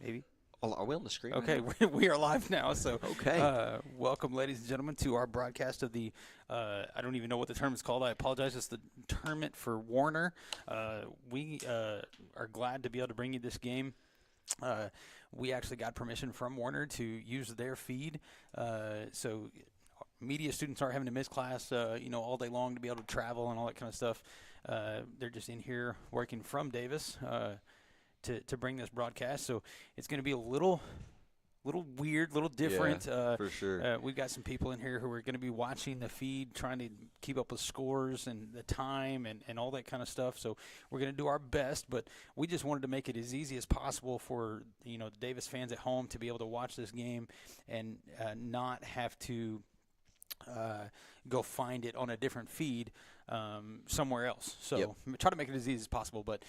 Maybe. Oh, are we on the screen right Okay, now? we are live now. So, Okay. welcome, ladies and gentlemen, to our broadcast of the. I don't even know what the term is called. I apologize. It's the tournament for Warner. We are glad to be able to bring you this game. Uh, we actually got permission from Warner to use their feed. So media students aren't having to miss class, all day long to be able to travel and all that kind of stuff. They're just in here working from Davis. To bring this broadcast. So it's going to be a little weird, little different. For sure. We've got some people in here who are going to be watching the feed, trying to keep up with scores and the time and all that kind of stuff. So we're going to do our best, but we just wanted to make it as easy as possible for the Davis fans at home to be able to watch this game and not have to go find it on a different feed somewhere else. So Yep. try to make it as easy as possible. But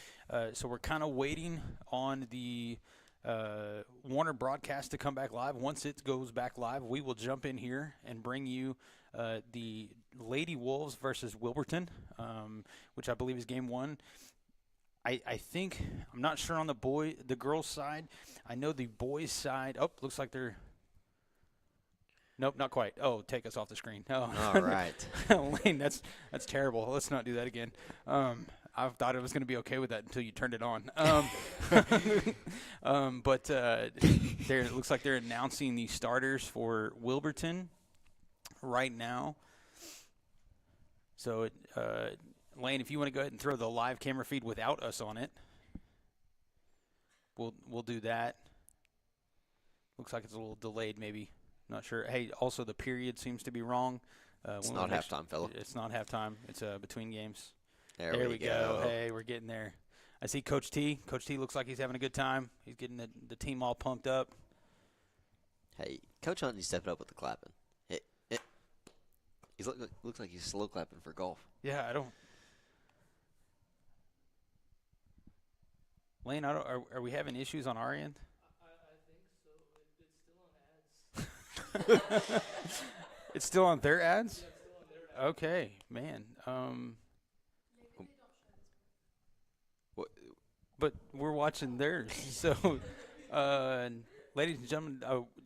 so we're kind of waiting on the Warner broadcast to come back live. Once it goes back live, we will jump in here and bring you the Lady Wolves versus Wilburton, which I believe is game one. I think I'm not sure on the girls' side. I know the boys' side. Oh, looks like they're. Nope, not quite. Oh, take us off the screen. Oh. All right. Lane, that's terrible. Let's not do that again. I thought it was going to be okay with that until you turned it on. But it looks like they're announcing the starters for Wilburton right now. So, Lane, if you want to go ahead and throw the live camera feed without us on it, we'll do that. Looks like it's a little delayed, maybe. Not sure. Hey, also the period seems to be wrong. It's not halftime, fella. It's not halftime. It's between games. There we go. Hey, we're getting there. I see Coach T. Coach T looks like he's having a good time. He's getting the team all pumped up. Hey, Coach Hunt, he's stepping up with the clapping. He looks like he's slow clapping for golf. Yeah, I don't. Lane, are we having issues on our end? I think so. It's still on ads. It's still on their ads? Yeah, it's still on their ads. Okay, man. What? But we're watching theirs. So, ladies and gentlemen,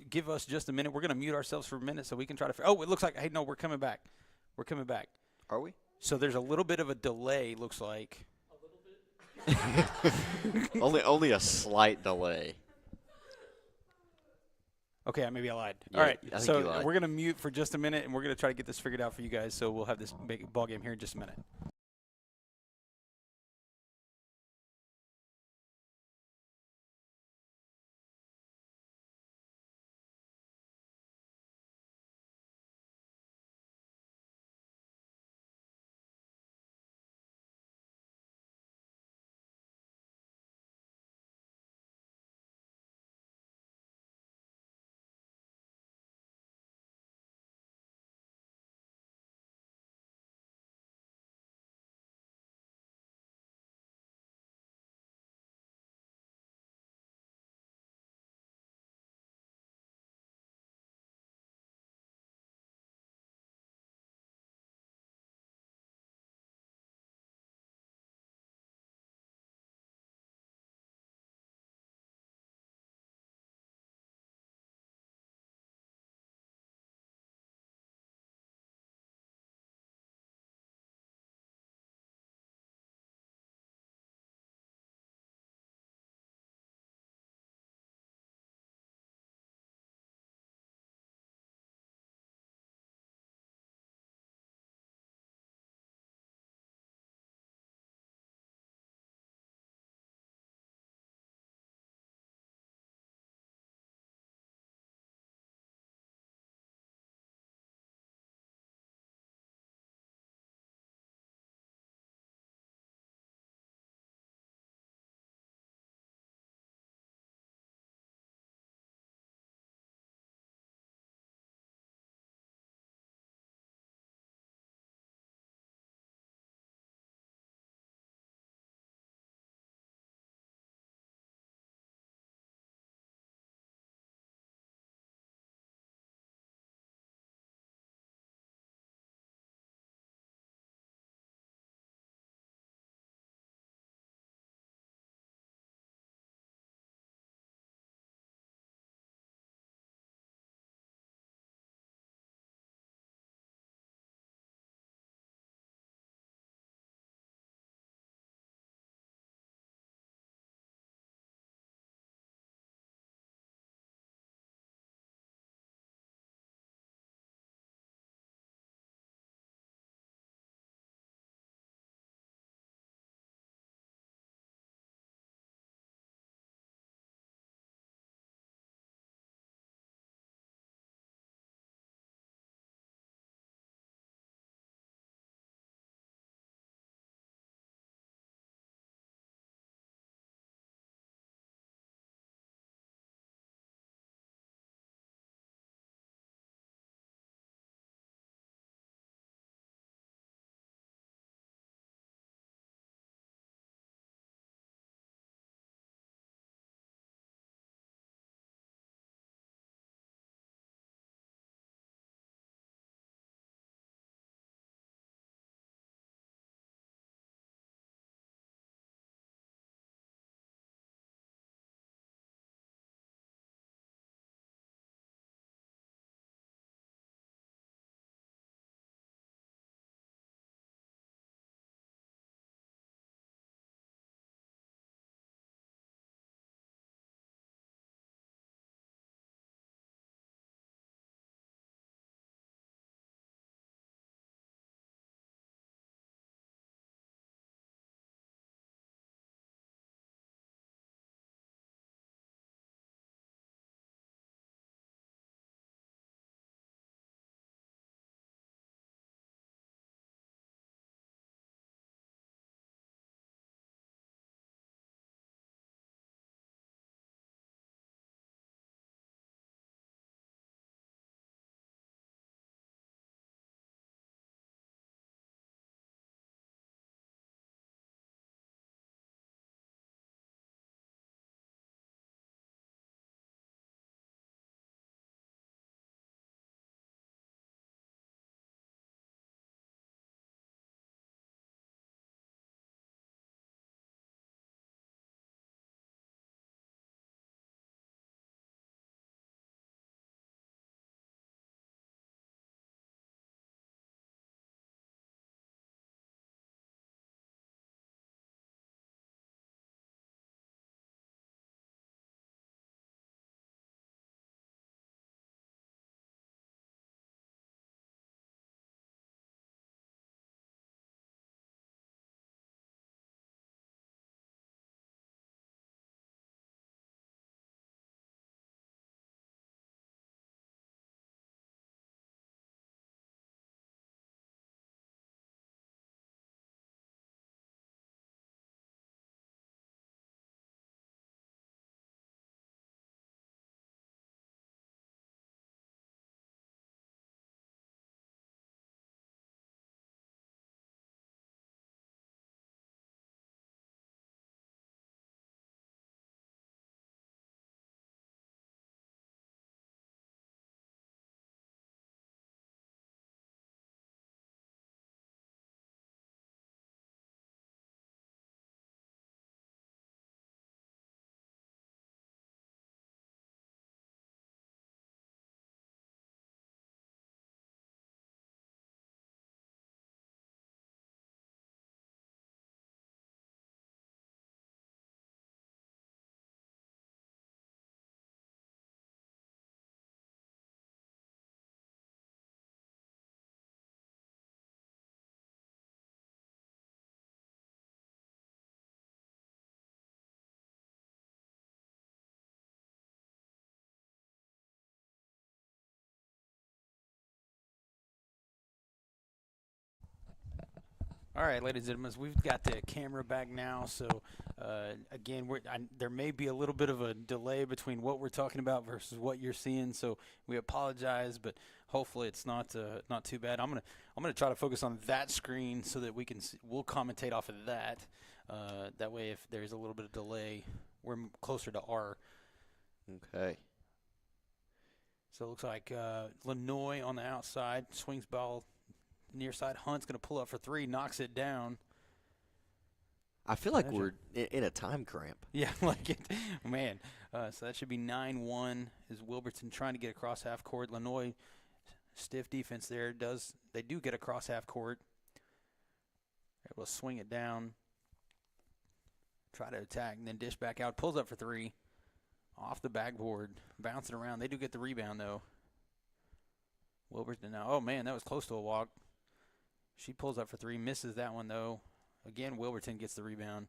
give us just a minute. We're going to mute ourselves for a minute so we can try to. Oh, it looks like. Hey, no, we're coming back. We're coming back. Are we? So there's a little bit of a delay. Looks like. A little bit. only a slight delay. Okay, maybe I lied. Yeah, All right, I think so you lied. we're going to mute for just a minute, and we're going to try to get this figured out for you guys. So we'll have this big ball game here in just a minute. All right, ladies and gentlemen, we've got the camera back now. So, again, there may be a little bit of a delay between what we're talking about versus what you're seeing. So we apologize, but hopefully it's not too bad. I'm gonna try to focus on that screen so that we'll commentate off of that. That way, if there's a little bit of delay, we're closer to R. Okay. So it looks like Lanoy on the outside swings ball near side. Hunt's going to pull up for three, knocks it down. I feel like we're in a time cramp. Yeah, like it. Man, so that should be 9-1 is Wilburton trying to get across half court. Lanoy, stiff defense there. They do get across half court. Able to swing it down. Try to attack and then dish back out. Pulls up for three. Off the backboard. Bouncing around. They do get the rebound, though. Wilburton now. Oh, man, that was close to a walk. She pulls up for three. Misses that one, though. Again, Wilburton gets the rebound.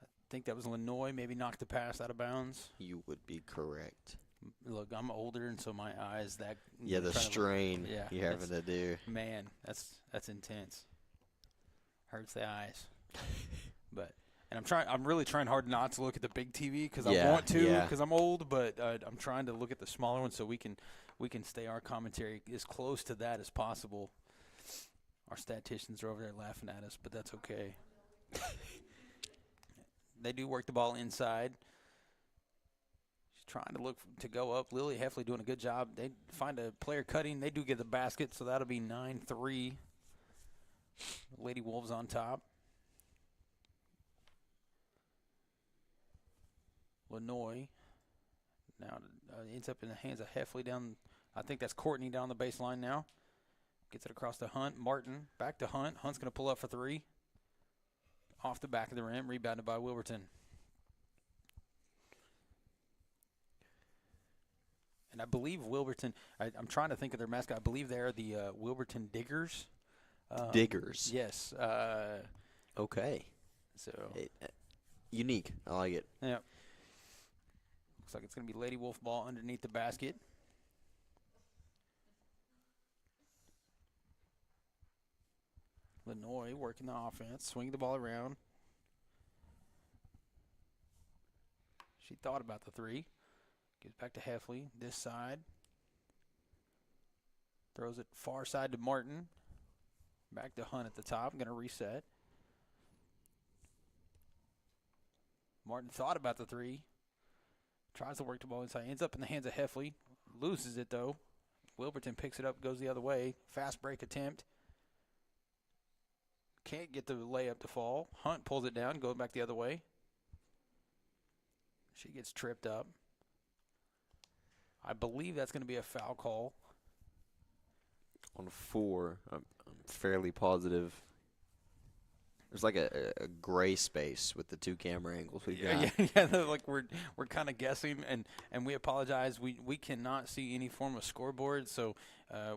I think that was Lanoy. Maybe knocked the pass out of bounds. You would be correct. Look, I'm older, and so my eyes that. Yeah, the strain you're having to do. Man, that's intense. Hurts the eyes. And I'm really trying hard not to look at the big TV because I want to because I'm old, but I'm trying to look at the smaller one so we can stay our commentary as close to that as possible. Our statisticians are over there laughing at us, but that's okay. They do work the ball inside. She's trying to look to go up. Lily Heffley doing a good job. They find a player cutting. They do get the basket, so that'll be 9-3. Lady Wolves on top. Lanoy now ends up in the hands of Heffley down. I think that's Courtney down the baseline now. Gets it across to Hunt. Martin back to Hunt. Hunt's going to pull up for three. Off the back of the rim. Rebounded by Wilburton. And I believe Wilburton, I'm trying to think of their mascot. I believe they're the Wilburton Diggers. Diggers? Yes. Okay. So unique. I like it. Yeah. Looks like it's going to be Lady Wolf ball underneath the basket. Lanoy working the offense, swinging the ball around. She thought about the three. Gives back to Heffley, this side. Throws it far side to Martin. Back to Hunt at the top. Going to reset. Martin thought about the three. Tries to work the ball inside. Ends up in the hands of Heffley. Loses it, though. Wilburton picks it up, goes the other way. Fast break attempt. Can't get the layup to fall. Hunt pulls it down, going back the other way. She gets tripped up. I believe that's going to be a foul call. On 4, I'm fairly positive. There's like a gray space with the two camera angles we got. Yeah, like we're kind of guessing, and we apologize. We cannot see any form of scoreboard, so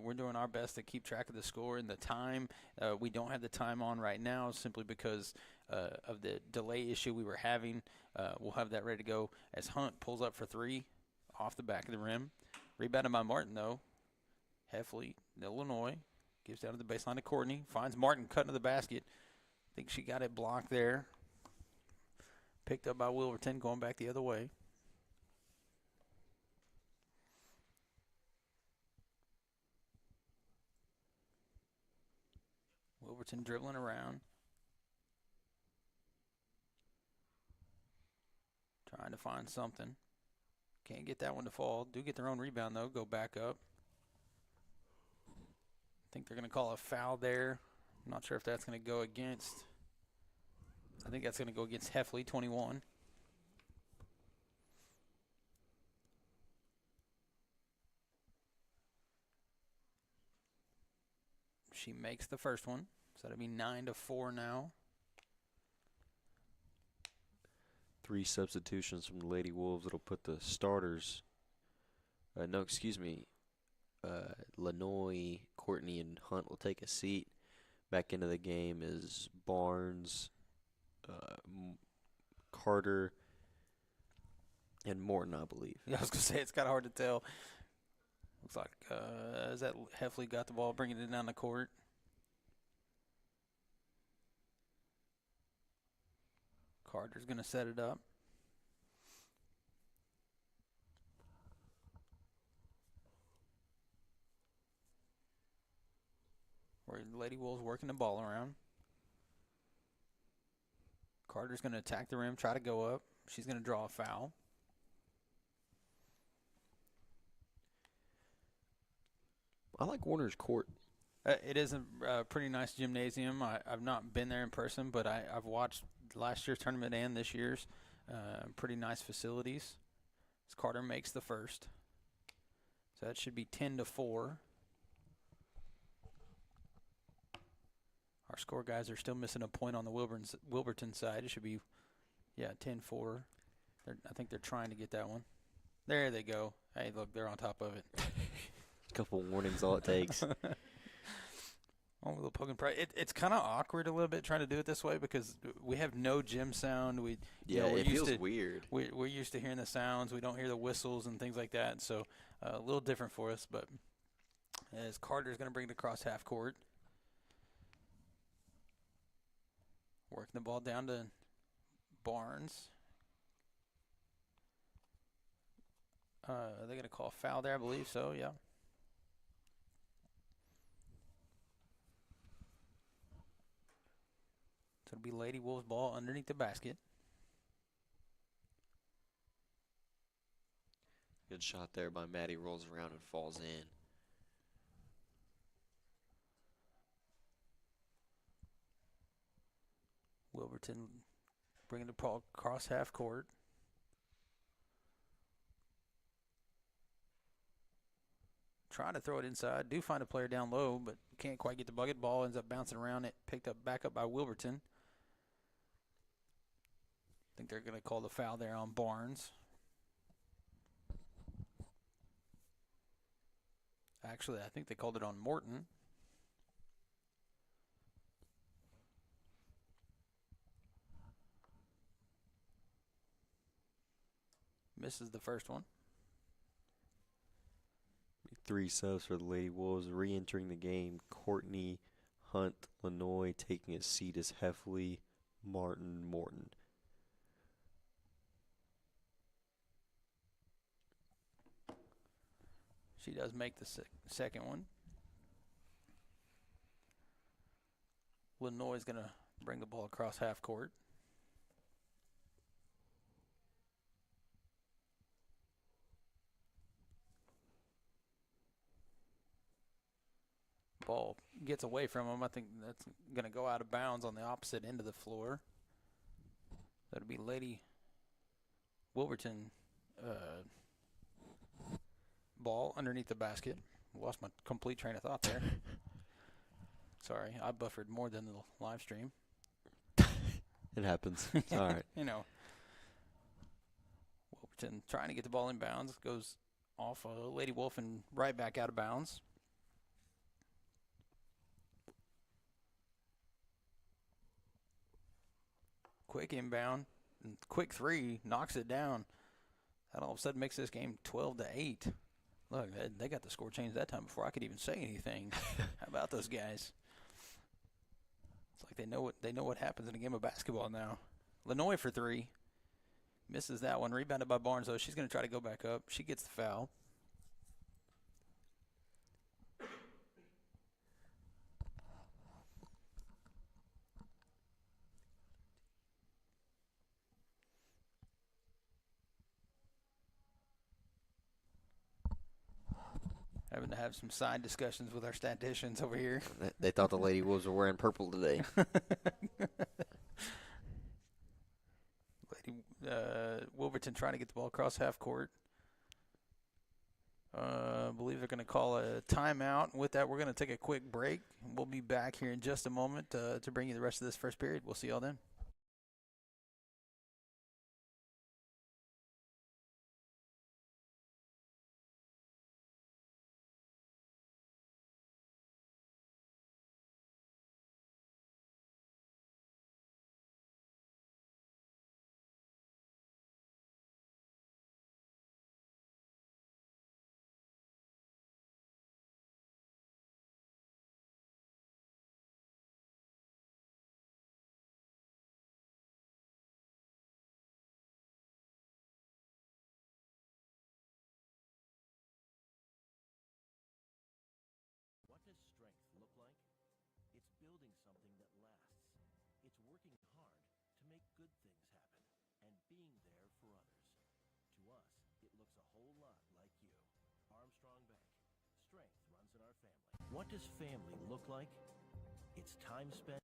we're doing our best to keep track of the score and the time. We don't have the time on right now simply because of the delay issue we were having. We'll have that ready to go as Hunt pulls up for three off the back of the rim. Rebounded by Martin, though. Heffley, Illinois, gives down to the baseline to Courtney. Finds Martin cutting to the basket. I think she got it blocked there. Picked up by Wilburton, going back the other way. Wilburton dribbling around. Trying to find something. Can't get that one to fall. Do get their own rebound, though. Go back up. I think they're going to call a foul there. I'm not sure if that's going to go against. I think that's going to go against Heffley, 21. She makes the first one. So that'll be 9-4 now. 3 substitutions from the Lady Wolves. It'll put the starters. Lanoy, Courtney, and Hunt will take a seat. Back into the game is Barnes, Carter, and Morton, I believe. Yeah, I was going to say, it's kind of hard to tell. Looks like, is that Heffley got the ball, bringing it down the court? Carter's going to set it up. Where Lady Wolves working the ball around. Carter's going to attack the rim, try to go up. She's going to draw a foul. I like Warner's court. It is a pretty nice gymnasium. I've not been there in person, but I've watched last year's tournament and this year's. Pretty nice facilities. As Carter makes the first. So that should be 10-4. Our score guys are still missing a point on the Wilburton side. It should be, 10-4. I think they're trying to get that one. There they go. Hey, look, they're on top of it. A couple warnings, all it takes. Oh, a little poking pride. It's kind of awkward a little bit trying to do it this way because we have no gym sound. We're it feels weird. We're used to hearing the sounds. We don't hear the whistles and things like that. So a little different for us. But as Carter's going to bring it across half court. Working the ball down to Barnes. They're going to call a foul there, I believe so, yeah. So it'll be Lady Wolves' ball underneath the basket. Good shot there by Maddie. Rolls around and falls in. Wilburton bringing the ball across half court. Trying to throw it inside. Do find a player down low, but can't quite get the bucket. Ball ends up bouncing around it. Picked up back up by Wilburton. I think they're going to call the foul there on Barnes. Actually, I think they called it on Morton. Misses the first one. 3 subs for the Lady Wolves. Re-entering the game, Courtney, Hunt, Lanoy taking a seat as Heffley, Martin, Morton. She does make the second one. Lanoy's going to bring the ball across half court. Ball gets away from him. I think that's going to go out of bounds on the opposite end of the floor. That'll be Lady Wilburton ball underneath the basket. Lost my complete train of thought there. Sorry, I buffered more than the live stream. It happens. It's all right. Wilburton trying to get the ball in bounds. Goes off Lady Wolf and right back out of bounds. Quick inbound, and quick three, knocks it down. That all of a sudden makes this game 12-8. Look, they got the score changed that time before I could even say anything. How about those guys? It's like they know what happens in a game of basketball now. Lanoy for three. Misses that one. Rebounded by Barnes, though. She's going to try to go back up. She gets the foul. Having to have some side discussions with our statisticians over here. They thought the Lady Wolves were wearing purple today. Wilburton trying to get the ball across half court. I believe they're going to call a timeout. With that, we're going to take a quick break. We'll be back here in just a moment to bring you the rest of this first period. We'll see y'all then. make good things happen and being there for others. To us, it looks a whole lot like you. Armstrong Bank. Strength runs in our family. What does family look like? It's time spent.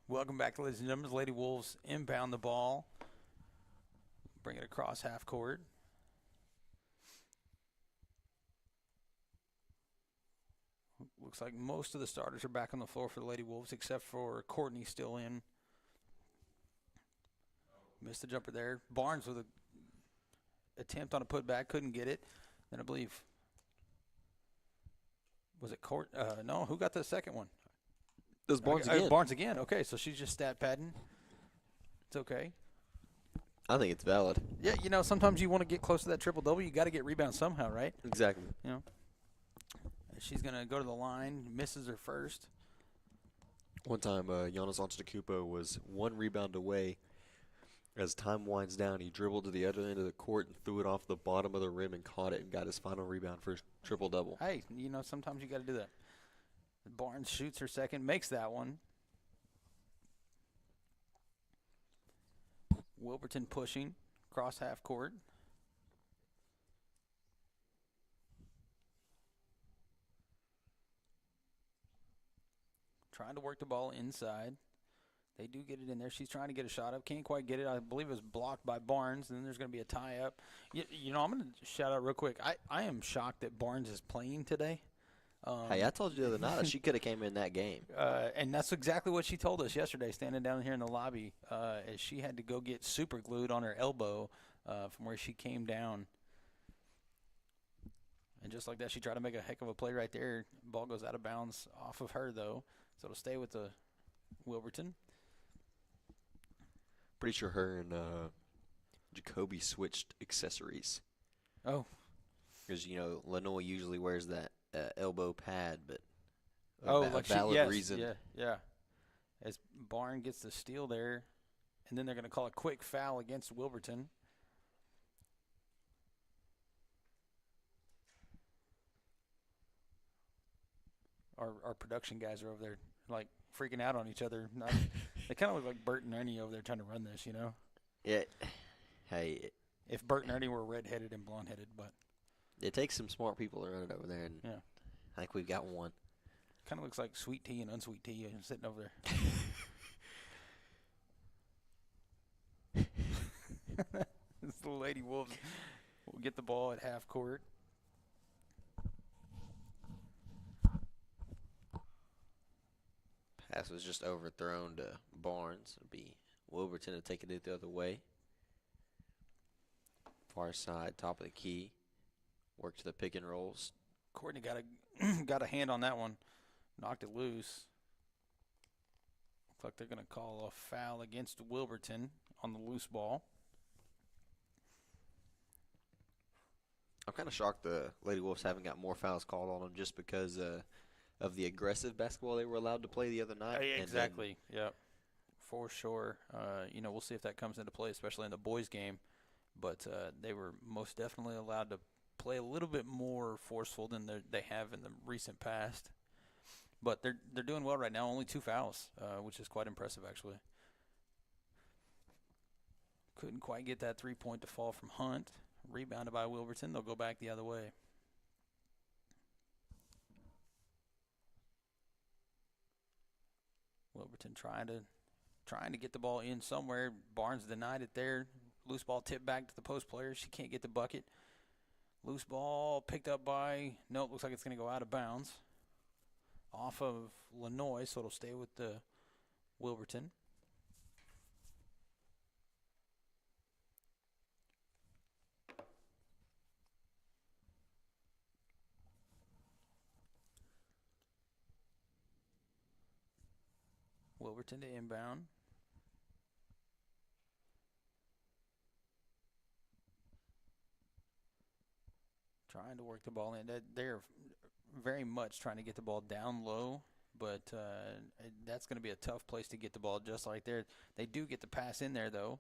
Welcome back, ladies and gentlemen. Lady Wolves inbound the ball. Bring it across half court. Looks like most of the starters are back on the floor for the Lady Wolves, except for Courtney still in. Missed the jumper there. Barnes with an attempt on a putback, couldn't get it. Then I believe, was it no, who got the second one? It was Barnes again. Barnes again. Okay, so she's just stat padding. It's okay. I think it's valid. Yeah, sometimes you want to get close to that triple-double. You got to get rebounds somehow, right? Exactly. She's going to go to the line, misses her first. One time, Giannis Antetokounmpo was one rebound away. As time winds down, he dribbled to the other end of the court and threw it off the bottom of the rim and caught it and got his final rebound for his triple-double. Hey, sometimes you got to do that. Barnes shoots her second, makes that one. Wilburton pushing across half court. Trying to work the ball inside. They do get it in there. She's trying to get a shot up. Can't quite get it. I believe it was blocked by Barnes. And then there's going to be a tie-up. I'm going to shout out real quick. I am shocked that Barnes is playing today. Hey, I told you the other night that she could have came in that game. And that's exactly what she told us yesterday, standing down here in the lobby, as she had to go get super glued on her elbow from where she came down. And just like that, she tried to make a heck of a play right there. Ball goes out of bounds off of her, though. So it'll stay with the Wilburton. Pretty sure her and Jacoby switched accessories. Oh. Because, Lenoy usually wears that elbow pad, but a valid reason. Yeah. As Barn gets the steal there, and then they're going to call a quick foul against Wilburton. Our production guys are over there, like, freaking out on each other. They kind of look like Bert and Ernie over there trying to run this, Yeah. Hey. If Bert and Ernie were redheaded and blonde-headed, but. It takes some smart people to run it over there, and yeah. I think we've got one. Kind of looks like sweet tea and unsweet tea sitting over there. It's the Lady Wolves will get the ball at half court. Pass was just overthrown to Barnes. It'll be Wilburton to take it the other way. Far side, top of the key. Work to the pick and rolls. Courtney got a hand on that one. Knocked it loose. Looks like they're going to call a foul against Wilburton on the loose ball. I'm kind of shocked the Lady Wolves haven't got more fouls called on them just because of the aggressive basketball they were allowed to play the other night. Exactly. Yep. For sure. We'll see if that comes into play, especially in the boys' game. But they were most definitely allowed to play a little bit more forceful than they have in the recent past. But they're doing well right now. Only 2 fouls, which is quite impressive, actually. Couldn't quite get that 3-point to fall from Hunt. Rebounded by Wilburton. They'll go back the other way. Wilburton trying to get the ball in somewhere. Barnes denied it there. Loose ball tipped back to the post player. She can't get the bucket. Loose ball picked up by, nope, looks like it's going to go out of bounds. Off of Lenoy, so it'll stay with the Wilburton. Wilburton to inbound. Trying to work the ball in. They're very much trying to get the ball down low. but that's going to be a tough place to get the ball just like there. They do get the pass in there, though.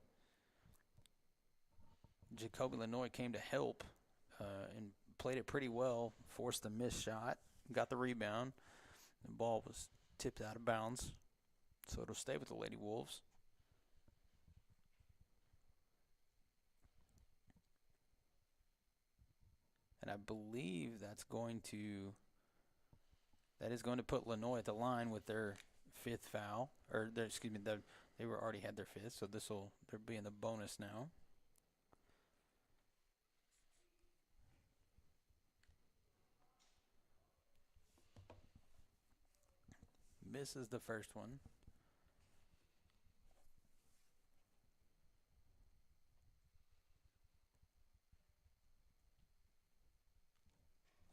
Jacoby Lenoy came to help and played it pretty well, forced the missed shot, got the rebound. The ball was tipped out of bounds, so it'll stay with the Lady Wolves. And I believe that is going to put Lenoy at the line with their fifth foul, or they already had their fifth, so they're being the bonus now. Misses the first one.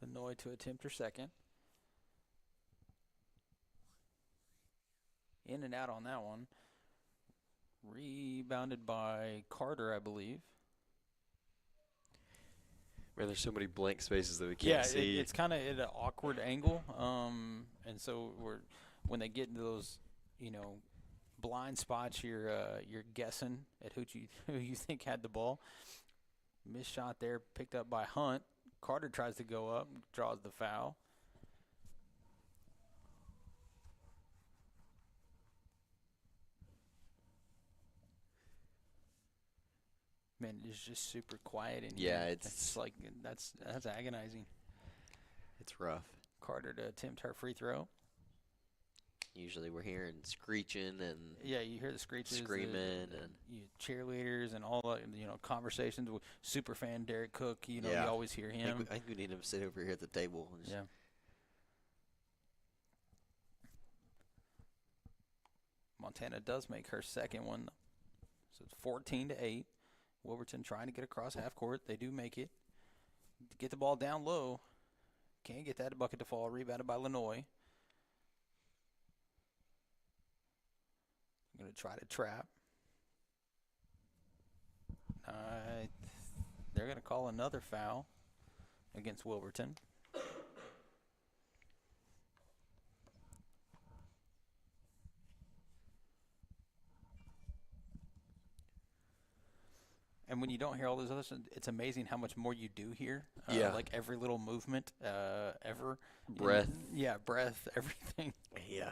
Lenoy to attempt her second. In and out on that one. Rebounded by Carter, I believe. Man, there's so many blank spaces that we can't see. It's kind of at an awkward angle. And so when they get into those, blind spots, you're guessing at who you think had the ball. Missed shot there, picked up by Hunt. Carter tries to go up, draws the foul. Man, it's just super quiet in here. Yeah, it's like that's agonizing. It's rough. Carter to attempt her free throw. Usually we're hearing screeching and you hear the screeches, screaming and cheerleaders and all that. Conversations with superfan Derek Cook. You always hear him. I think we need him to sit over here at the table. Yeah. Montana does make her second one, so it's 14-8. Wilburton trying to get across half court. They do make it. Get the ball down low. Can't get that bucket to fall. Rebounded by Lenoy. I'm going to try to trap. They're going to call another foul against Wilburton. And when you don't hear all those others, it's amazing how much more you do hear. Like every little movement, ever. Breath. Breath, everything. Yeah.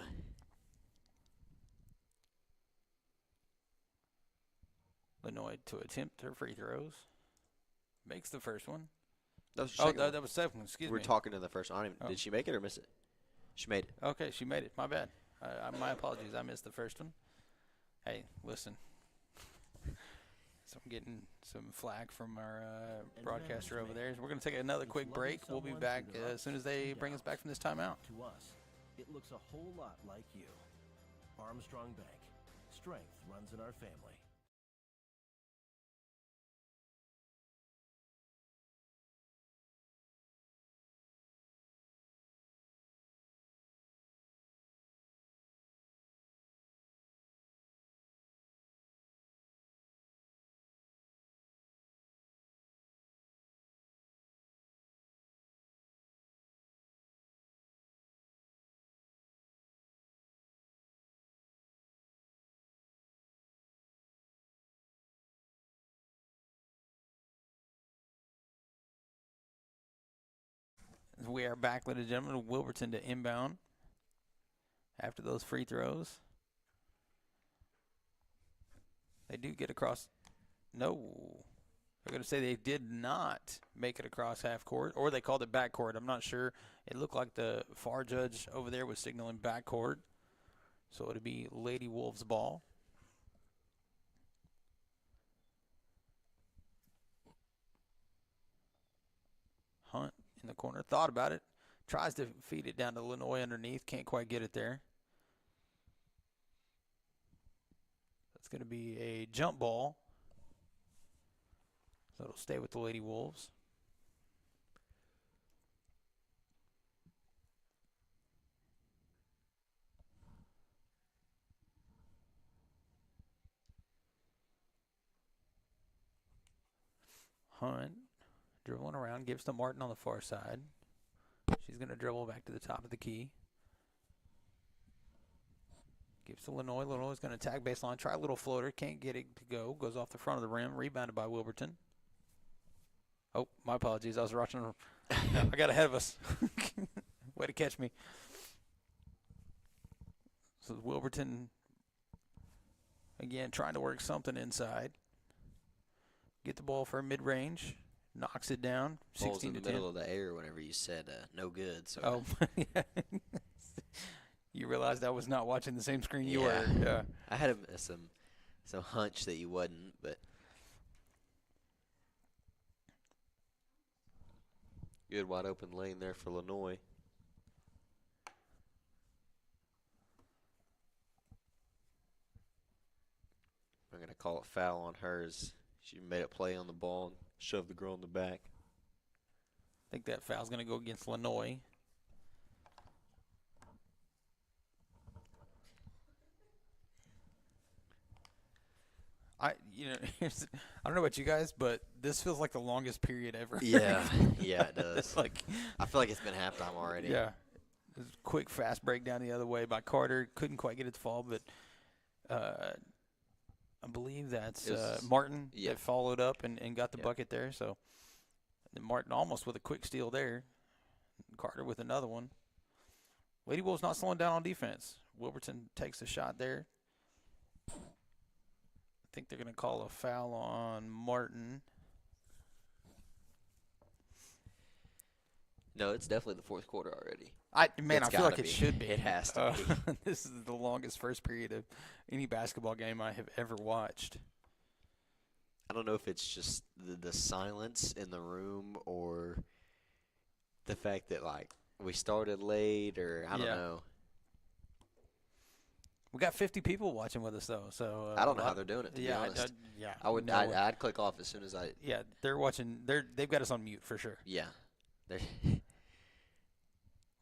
Lenoy to attempt her free throws. Makes the first one. That was that was second one. Excuse me. We're talking in the first one. Did she make it or miss it? She made it. Okay, she made it. My bad. My apologies. I missed the first one. Hey, listen. So I'm getting some flack from our broadcaster over there. We're going to take another quick break. We'll be back as soon as they bring us back from this timeout. To us, it looks a whole lot like you. Armstrong Bank. Strength runs in our family. We are back, ladies and gentlemen. Wilburton to inbound after those free throws. They do get across. No. They're going to say they did not make it across half court, or they called it back court. I'm not sure. It looked like the FAR judge over there was signaling back court. So it would be Lady Wolves ball. Hunt in the corner. Thought about it. Tries to feed it down to Lenoy underneath. Can't quite get it there. That's going to be a jump ball. So it'll stay with the Lady Wolves. Hunt dribbling around, gives to Martin on the far side. She's going to dribble back to the top of the key. Gives to Lenoy. Lenoy's going to attack baseline. Try a little floater. Can't get it to go. Goes off the front of the rim. Rebounded by Wilburton. Oh, my apologies. I was rushing. I got ahead of us. Way to catch me. So Wilburton, again, trying to work something inside. Get the ball for a mid-range. Knocks it down. Ball's 16 in to the 10. middle of the air whenever you said no good. So Oh, yeah. You realized I was not watching the same screen you were. Yeah. Yeah. I had some hunch that you wouldn't, but good wide open lane there for Lenoy. I'm going to call it foul on hers. She made a play on the ball and shoved the girl in the back. I think that foul's going to go against Lenoy. I don't know about you guys, but this feels like the longest period ever. Yeah, it does. Like, I feel like it's been halftime already. yeah. It was a quick, fast breakdown the other way by Carter. Couldn't quite get it to fall, but I believe that's Martin that followed up and got the bucket there. So and Martin almost with a quick steal there. Carter with another one. Lady Wolves not slowing down on defense. Wilburton takes a shot there. I think they're going to call a foul on Martin. No, it's definitely the fourth quarter already. I It's feel like gotta it be. should be. It has to be. This is the longest first period of any basketball game I have ever watched. I don't know if it's just the silence in the room or the fact that, like, we started late or I don't know. We got 50 people watching with us, though. So I don't know how they're doing it, to be honest. I'd click off as soon as I – yeah, they're watching. They've got us on mute for sure. Yeah.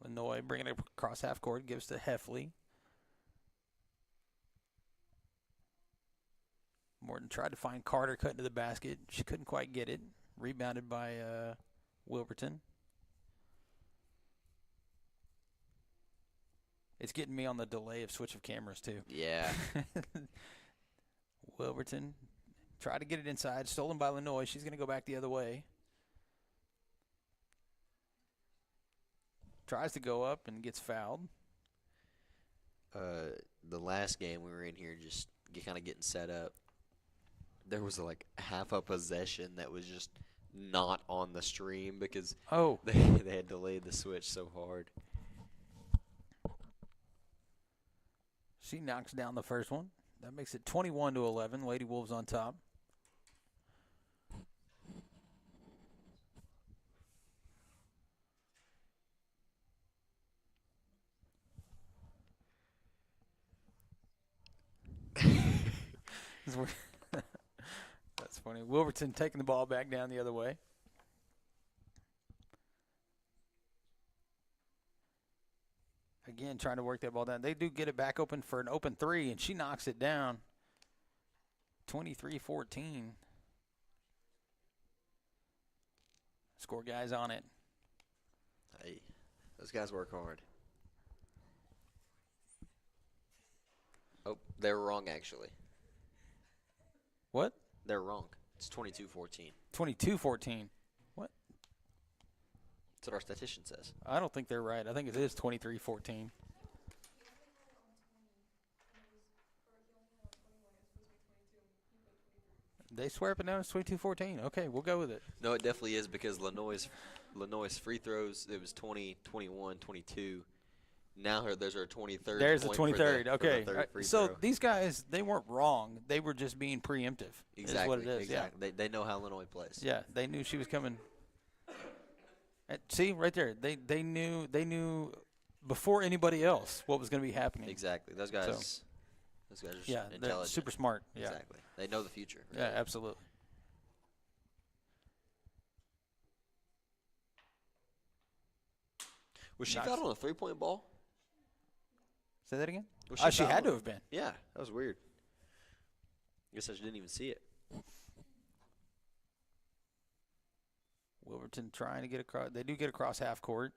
Lenoy bringing it across half court, gives to Heffley. Morton tried to find Carter, cut into the basket. She couldn't quite get it. Rebounded by Wilburton. It's getting me on the delay of switch of cameras, too. Yeah. Wilburton tried to get it inside. Stolen by Lenoy. She's going to go back the other way. Tries to go up and gets fouled. The last game we were in here just kind of getting set up. There was like half a possession that was just not on the stream because they had delayed the switch so hard. She knocks down the first one. That makes it 21-11. Lady Wolves on top. That's funny. Wilburton taking the ball back down the other way. Again, trying to work that ball down. They do get it back open for an open three, and she knocks it down. 23-14. Score guys on it. Hey, those guys work hard. Oh, they're wrong, actually. What? They're wrong. It's 22-14. 22-14. What? That's what our statistician says. I don't think they're right. I think it is 23-14. They swear up and down it's 22-14. Okay, we'll go with it. No, it definitely is because Lenoy's free throws, it was 20, 21, 22. Now there's our 23rd. There's the point 23rd. for Okay. the third free So throw. these guys, they weren't wrong. They were just being preemptive. Exactly. Is what it is. Exactly. Yeah. They know how Illinois plays. Yeah, they knew she was coming. See, right there. They knew before anybody else what was going to be happening. Exactly. Those guys are they're intelligent. super smart. Yeah. Exactly. They know the future. Yeah, absolutely. Was she Nice. fouled on a three-point ball? Say that again? Was She fouled had on- to have been. Yeah, that was weird. Guess I just didn't even see it. Wilburton trying to get across. They do get across half court.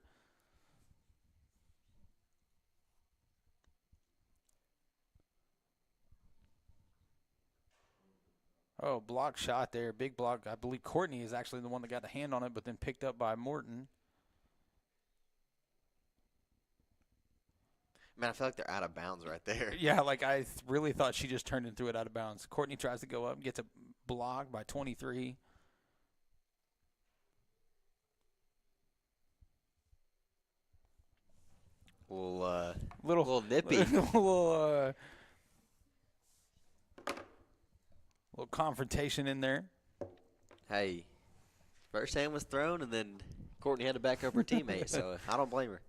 Oh, block shot there. Big block. I believe Courtney is actually the one that got a hand on it, but then picked up by Morton. Man, I feel like they're out of bounds right there. Yeah, like I really thought she just turned and threw it out of bounds. Courtney tries to go up, gets a block by 23. Little nippy. little confrontation in there. Hey, first hand was thrown, and then Courtney had to back up her teammate, so I don't blame her.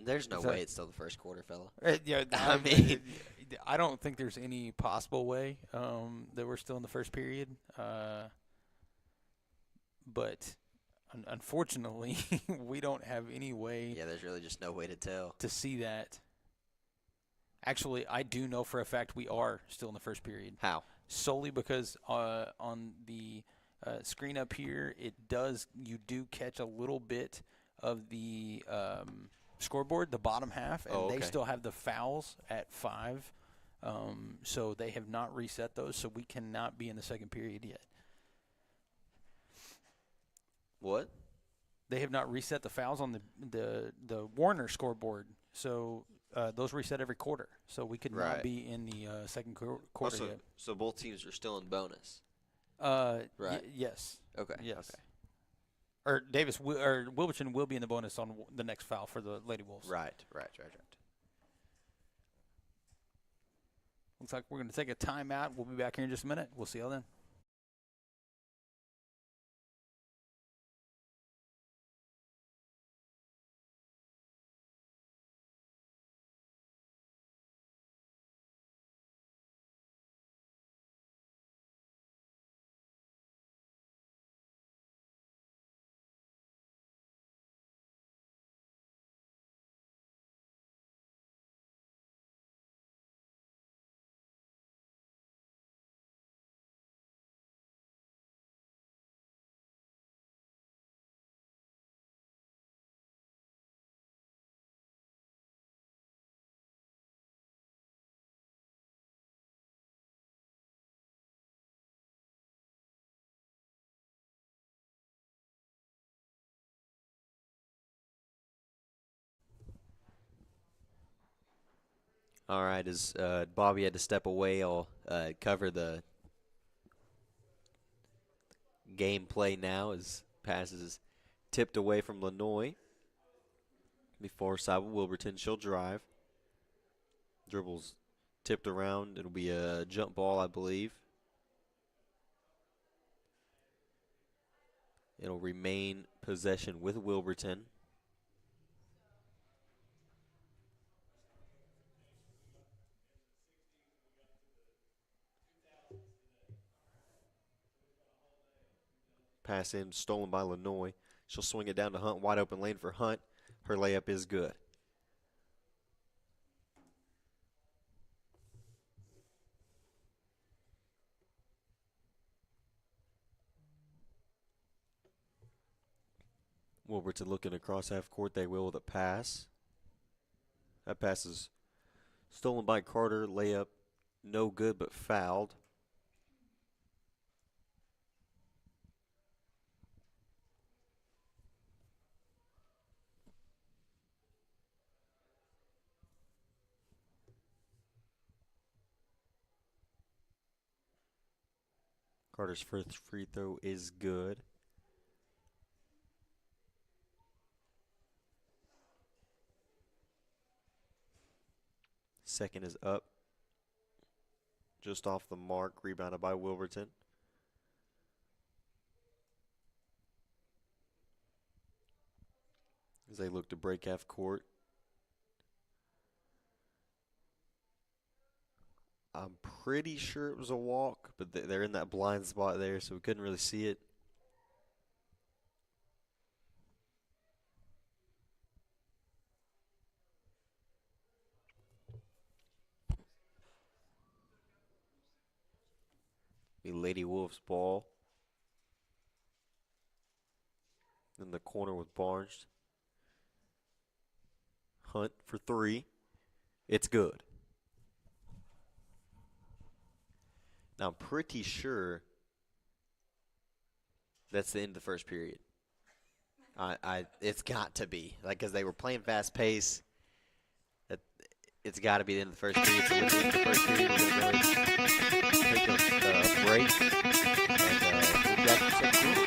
There's no way it's still the first quarter, fella. Yeah, I mean, I don't think there's any possible way that we're still in the first period. But unfortunately, we don't have any way. Yeah, there's really just no way to tell. To see that. Actually, I do know for a fact we are still in the first period. How? Solely because on the screen up here, you do catch a little bit of the scoreboard, the bottom half, and they still have the fouls at 5. So they have not reset those, so we cannot be in the second period yet. What? They have not reset the fouls on the Warner scoreboard, so those reset every quarter. So we could not be in the second quarter yet. So both teams are still in bonus. Right. Yes. Okay. Yes. Okay. Or Wilburton will be in the bonus on the next foul for the Lady Wolves. Right. Looks like we're going to take a timeout. We'll be back here in just a minute. We'll see y'all then. All right, as Bobby had to step away, I'll cover the gameplay now as passes is tipped away from Lanoy. Before side with Wilburton, she'll drive. Dribbles tipped around. It'll be a jump ball, I believe. It'll remain possession with Wilburton. Pass in, stolen by Lanoy. She'll swing it down to Hunt, wide open lane for Hunt. Her layup is good. Wilburton looking across half court. They will with a pass. That pass is stolen by Carter. Layup no good but fouled. Carter's first free throw is good. Second is up. Just off the mark, rebounded by Wilburton. As they look to break half court. I'm pretty sure it was a walk, but they're in that blind spot there, so we couldn't really see it. Be Lady Wolves ball. In the corner with Barnes. Hunt for 3. It's good. Now, I'm pretty sure that's the end of the first period. It's got to be, like, because they were playing fast pace. It's got to be the end of the first period. So at the end of the first period, we're going to go take a break and we'll be back in the second period.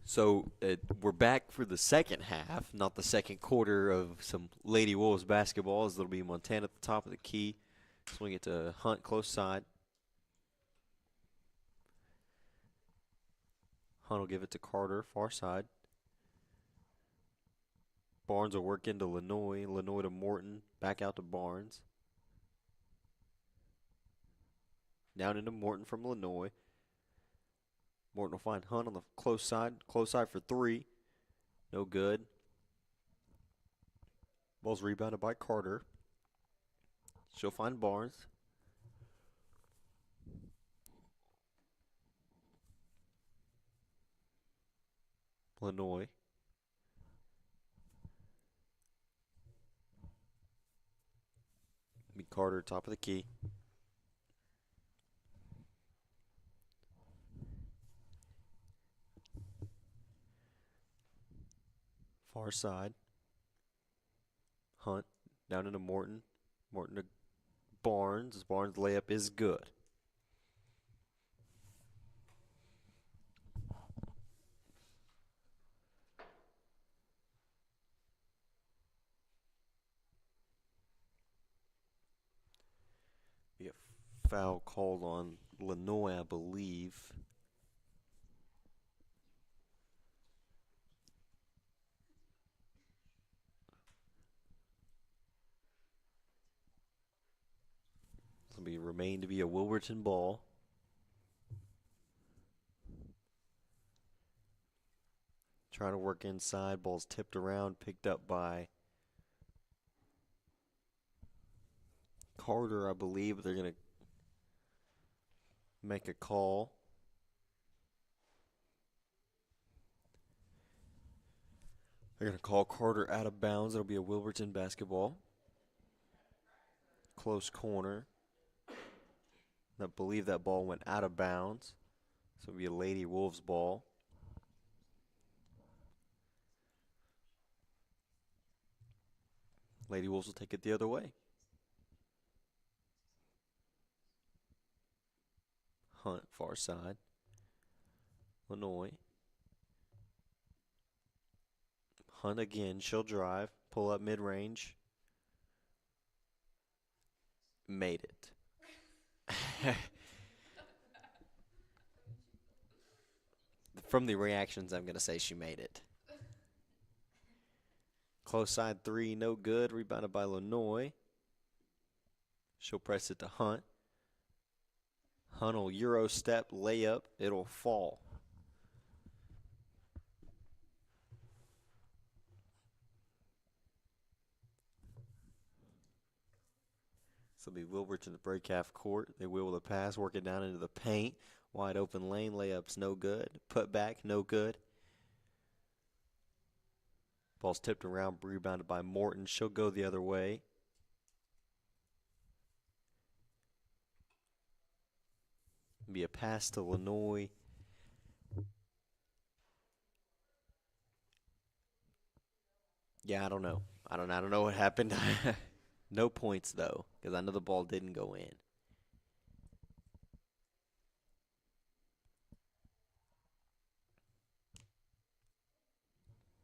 So we're back for the second half, not the second quarter of some Lady Wolves basketball. As it'll be Montana at the top of the key. Swing it to Hunt close side. Hunt will give it to Carter far side. Barnes will work into Lanoy. Lanoy to Morton. Back out to Barnes. Down into Morton from Lanoy. Morton will find Hunt on the close side. Close side for three. No good. Ball's rebounded by Carter. She'll find Barnes. Lanoy. Meet Carter, top of the key. Far side. Hunt down into Morton. Morton to Barnes. Barnes' layup is good. Be a foul called on Lanoy, I believe. It'll remain to be a Wilburton ball. Trying to work inside. Ball's tipped around, picked up by Carter, I believe. They're going to make a call. They're going to call Carter out of bounds. It'll be a Wilburton basketball. Close corner. I believe that ball went out of bounds. So it'll be a Lady Wolves ball. Lady Wolves will take it the other way. Hunt, far side. Lanoy. Hunt again. She'll drive. Pull up mid-range. Made it. From the reactions, I'm going to say she made it. Close side three, no good. Rebounded by Lanoy. She'll press it to Hunt. Hunt will Euro step, layup. It'll fall. So it'll be Wilburton to break half court. They will with a pass, work it down into the paint. Wide open lane, layup's no good. Put back, no good. Ball's tipped around, rebounded by Morton. She'll go the other way. Be a pass to Lanoy. Yeah, I don't know. I don't know what happened. No points though, because I know the ball didn't go in.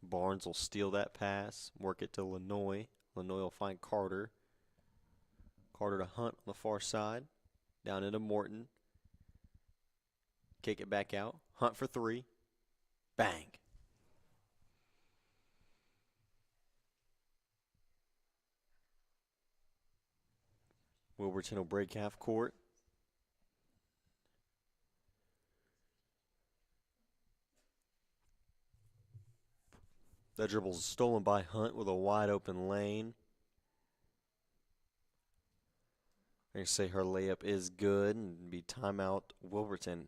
Barnes will steal that pass, work it to Lanoy. Lanoy will find Carter. Carter to Hunt on the far side. Down into Morton. Kick it back out. Hunt for three. Bang. Wilburton will break half court. That dribble's stolen by Hunt with a wide open lane. They say her layup is good and be timeout Wilburton.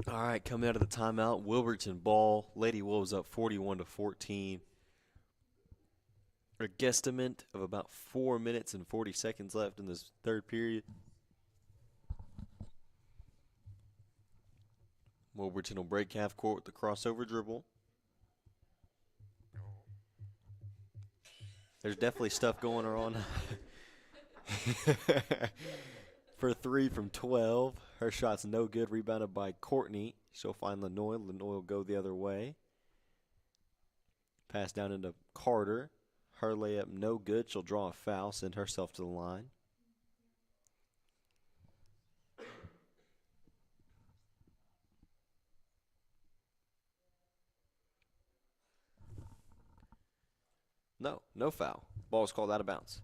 All right, coming out of the timeout, Wilburton ball. Lady Wolves up 41-14. A guesstimate of about 4 minutes and 40 seconds left in this third period. Wilburton will break half court with the crossover dribble. There's definitely stuff going on. For 3 from 12. Her shot's no good. Rebounded by Courtney. She'll find Lenoy. Lenoy will go the other way. Pass down into Carter. Her layup no good. She'll draw a foul, send herself to the line. No foul. Ball's called out of bounds.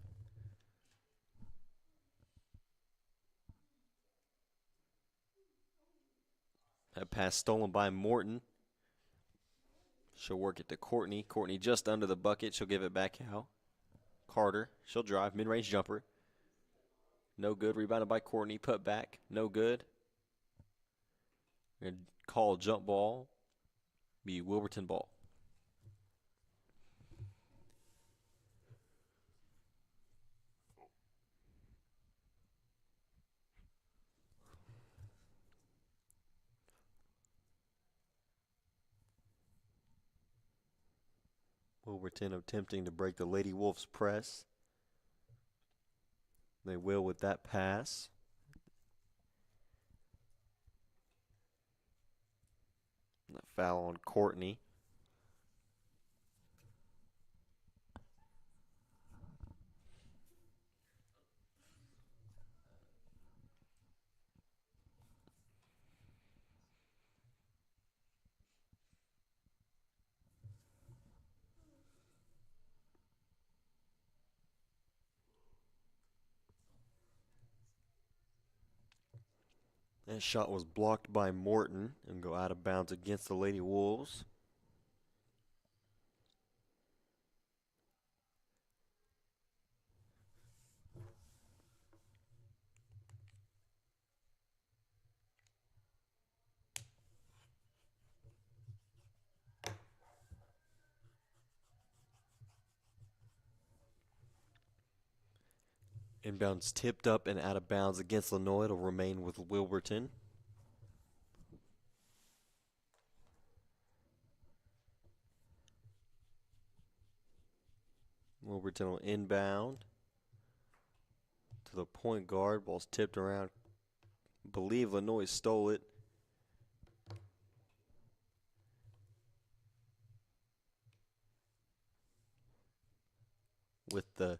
That pass stolen by Morton. She'll work it to Courtney. Courtney just under the bucket. She'll give it back out. Carter. She'll drive. Mid-range jumper. No good. Rebounded by Courtney. Put back. No good. And call jump ball. Be Wilburton ball. Wilburton attempting to break the Lady Wolves press. They will with that pass. And a foul on Courtney. That shot was blocked by Morton and go out of bounds against the Lady Wolves. Inbounds tipped up and out of bounds against Lenoy. It'll remain with Wilburton. Wilburton will inbound to the point guard. Ball's tipped around. I believe Lenoy stole it. With the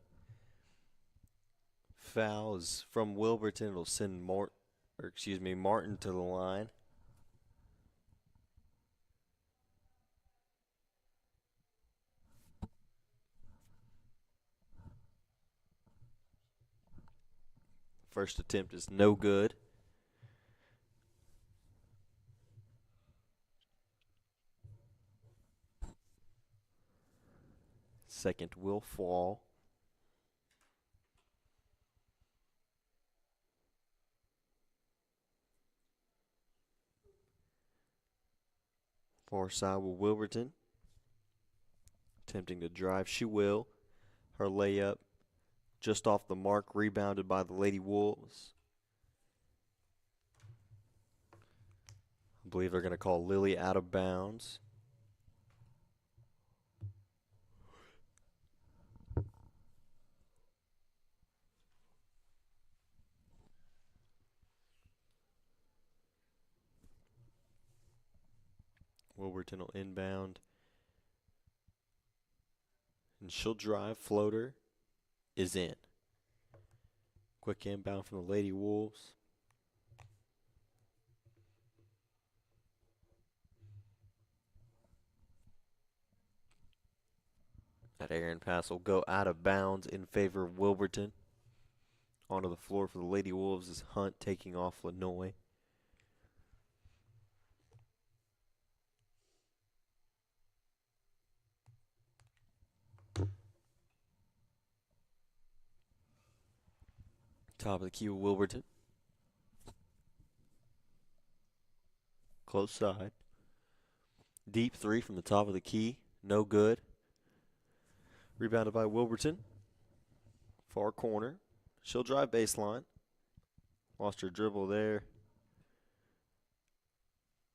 fouls from Wilburton, it'll send Martin to the line. First attempt is no good. Second will fall. Far side will Wilburton. Attempting to drive, she will. Her layup just off the mark, rebounded by the Lady Wolves. I believe they're going to call Lily out of bounds. Wilburton will inbound. And she'll drive. Floater is in. Quick inbound from the Lady Wolves. That errant pass will go out of bounds in favor of Wilburton. Onto the floor for the Lady Wolves is Hunt taking off Lenoy. Top of the key with Wilburton. Close side. Deep three from the top of the key. No good. Rebounded by Wilburton. Far corner. She'll drive baseline. Lost her dribble there.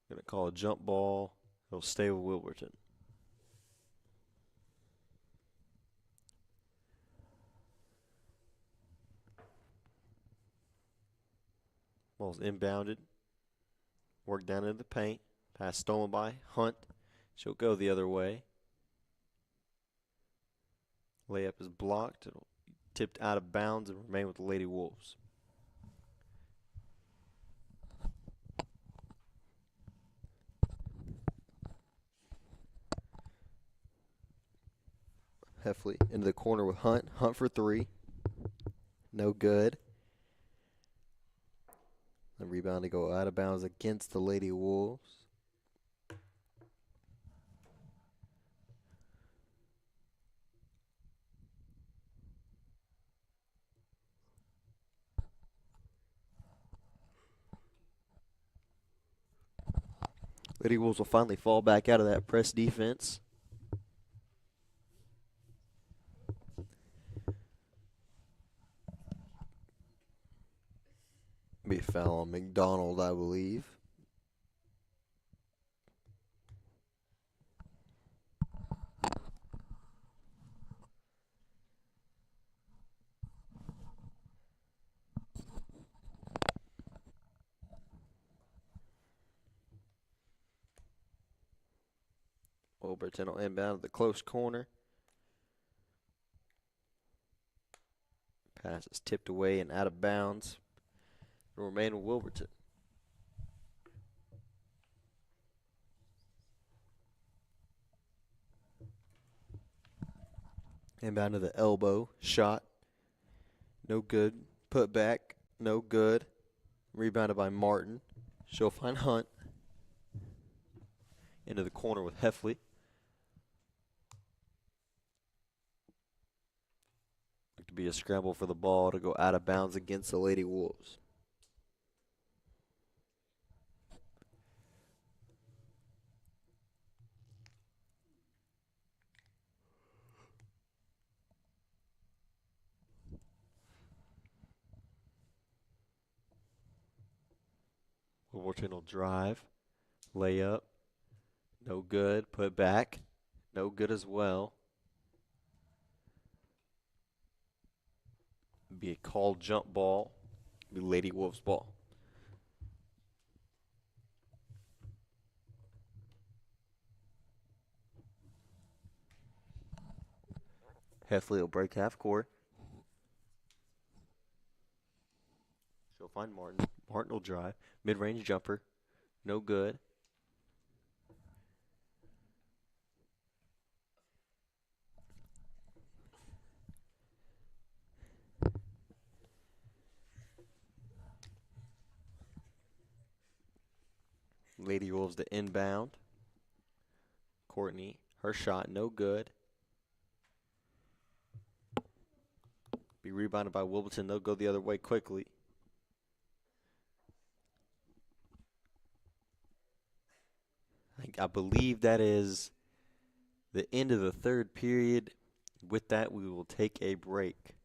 Gonna call a jump ball. It'll stay with Wilburton. Ball's inbounded. Work down into the paint. Pass stolen by Hunt. She'll go the other way. Layup is blocked. It'll be tipped out of bounds and remain with the Lady Wolves. Heffley into the corner with Hunt. Hunt for three. No good. The rebound to go out of bounds against the Lady Wolves. Lady Wolves will finally fall back out of that press defense. Be a foul on McDonald, I believe. Wilburton will inbound to the close corner. Pass is tipped away and out of bounds. It'll remain with Wilburton. Inbound to the elbow. Shot. No good. Put back. No good. Rebounded by Martin. She'll find Hunt. Into the corner with Heffley. Look to be a scramble for the ball to go out of bounds against the Lady Wolves. Wilburton will drive. Layup. No good. Put back. No good as well. Be a called jump ball. Be Lady Wolves ball. Heffley will break half court. She'll find Martin. Martin will drive. Mid-range jumper. No good. Lady Wolves to inbound. Courtney, her shot, no good. Be rebounded by Wilburton. They'll go the other way quickly. I believe that is the end of the third period. With that, we will take a break.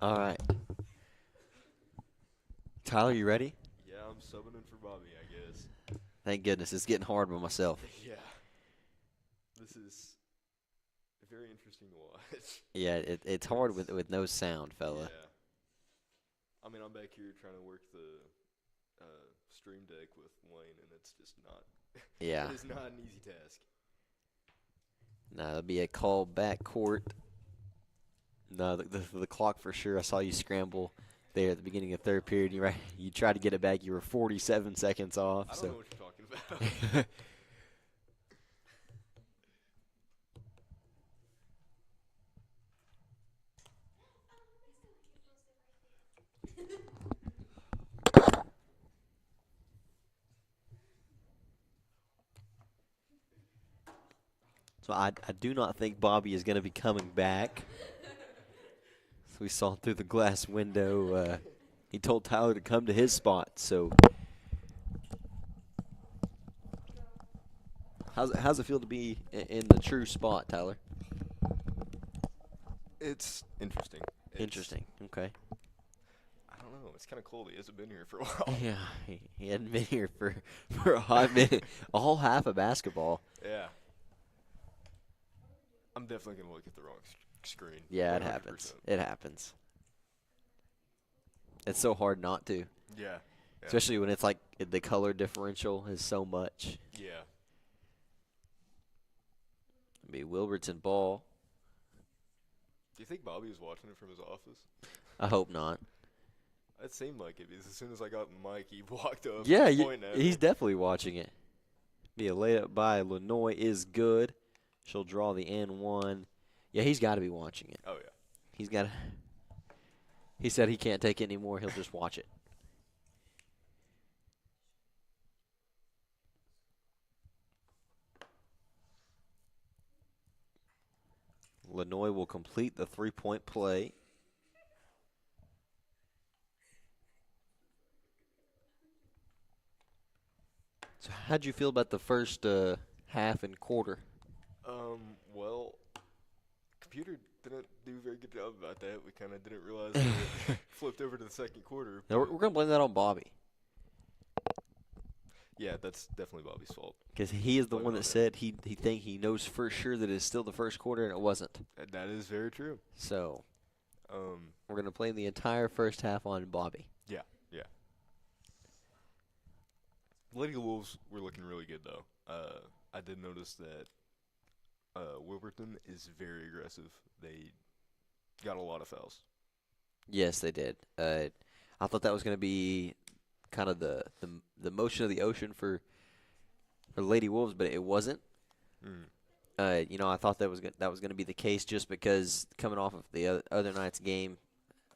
All right. Tyler, you ready? Yeah, I'm subbing in for Bobby, I guess. Thank goodness. It's getting hard by myself. Yeah. This is very interesting to watch. Yeah, it's hard with no sound, fella. Yeah. I mean, I'm back here trying to work the stream deck with Wayne, and it's just not. Yeah. It is not an easy task. No, it'll be a call back court. No, the clock for sure. I saw you scramble there at the beginning of third period. You tried to get it back. You were 47 seconds off. I don't So. know what you're talking about. So I do not think Bobby is going to be coming back. So we saw through the glass window. He told Tyler to come to his spot. So how's it feel to be in the true spot, Tyler? It's interesting. Interesting. Okay. I don't know. It's kind of cold. He hasn't been here for a while. Yeah, he hadn't been here for a hot minute, a whole half of basketball. Yeah. I'm definitely going to look at the wrong screen. Yeah, it 100%. happens. It happens. It's so hard not to, Yeah. especially when it's like the color differential is so much. Yeah. It'll be Wilberton ball. Do you think Bobby was watching it from his office? I hope not. It seemed like it because as soon as I got the mic, he walked up. Yeah, pointing at he's me. definitely watching it. Be a layup by Lenoy is good. She'll draw the N1. Yeah, he's got to be watching it. Oh, yeah. He's got to. He said he can't take it anymore. He'll just watch it. Lenoy will complete the three-point play. So how'd you feel about the first half and quarter? Well, computer didn't do a very good job about that. We kind of didn't realize that it flipped over to the second quarter. Now, we're going to blame that on Bobby Yeah, that's definitely Bobby's fault. because he is the Blame one it that on him. said he knows for sure that it's still the first quarter and it wasn't. That is very true. So Um, we're going to blame the entire first half on Bobby. yeah. Lady Wolves were looking really good, though. I did notice that Wilburton is very aggressive. They got a lot of fouls. Yes, they did. I thought that was going to be kind of the motion of the ocean for Lady Wolves, but it wasn't. I thought that was going to be the case just because coming off of the other night's game,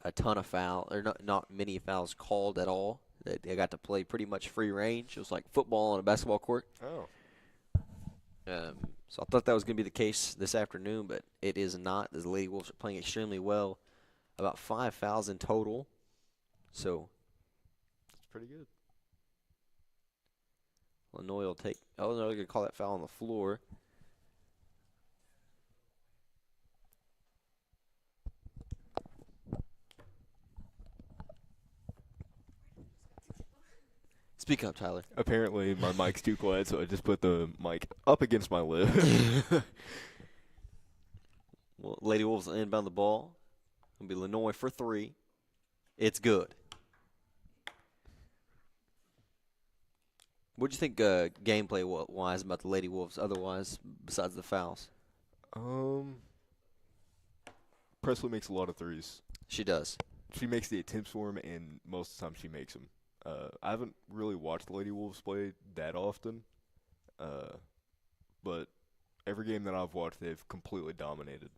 a ton of not many fouls called at all. They got to play pretty much free range. It was like football on a basketball court. Oh. So I thought that was going to be the case this afternoon, but it is not. The Lady Wolves are playing extremely well. About 5 fouls in total. So That's pretty good. Lenoy will take. Oh, no, they're going to call that foul on the floor. Speak up, Tyler. Apparently, my mic's too quiet, so I just put the mic up against my lip. Well, Lady Wolves will inbound the ball. It'll be Lenoy for three. It's good. What do you think gameplay-wise about the Lady Wolves otherwise, besides the fouls? Presley makes a lot of threes. She does. She makes the attempts for him, and most of the time she makes them. I haven't really watched the Lady Wolves play that often, but every game that I've watched, they've completely dominated.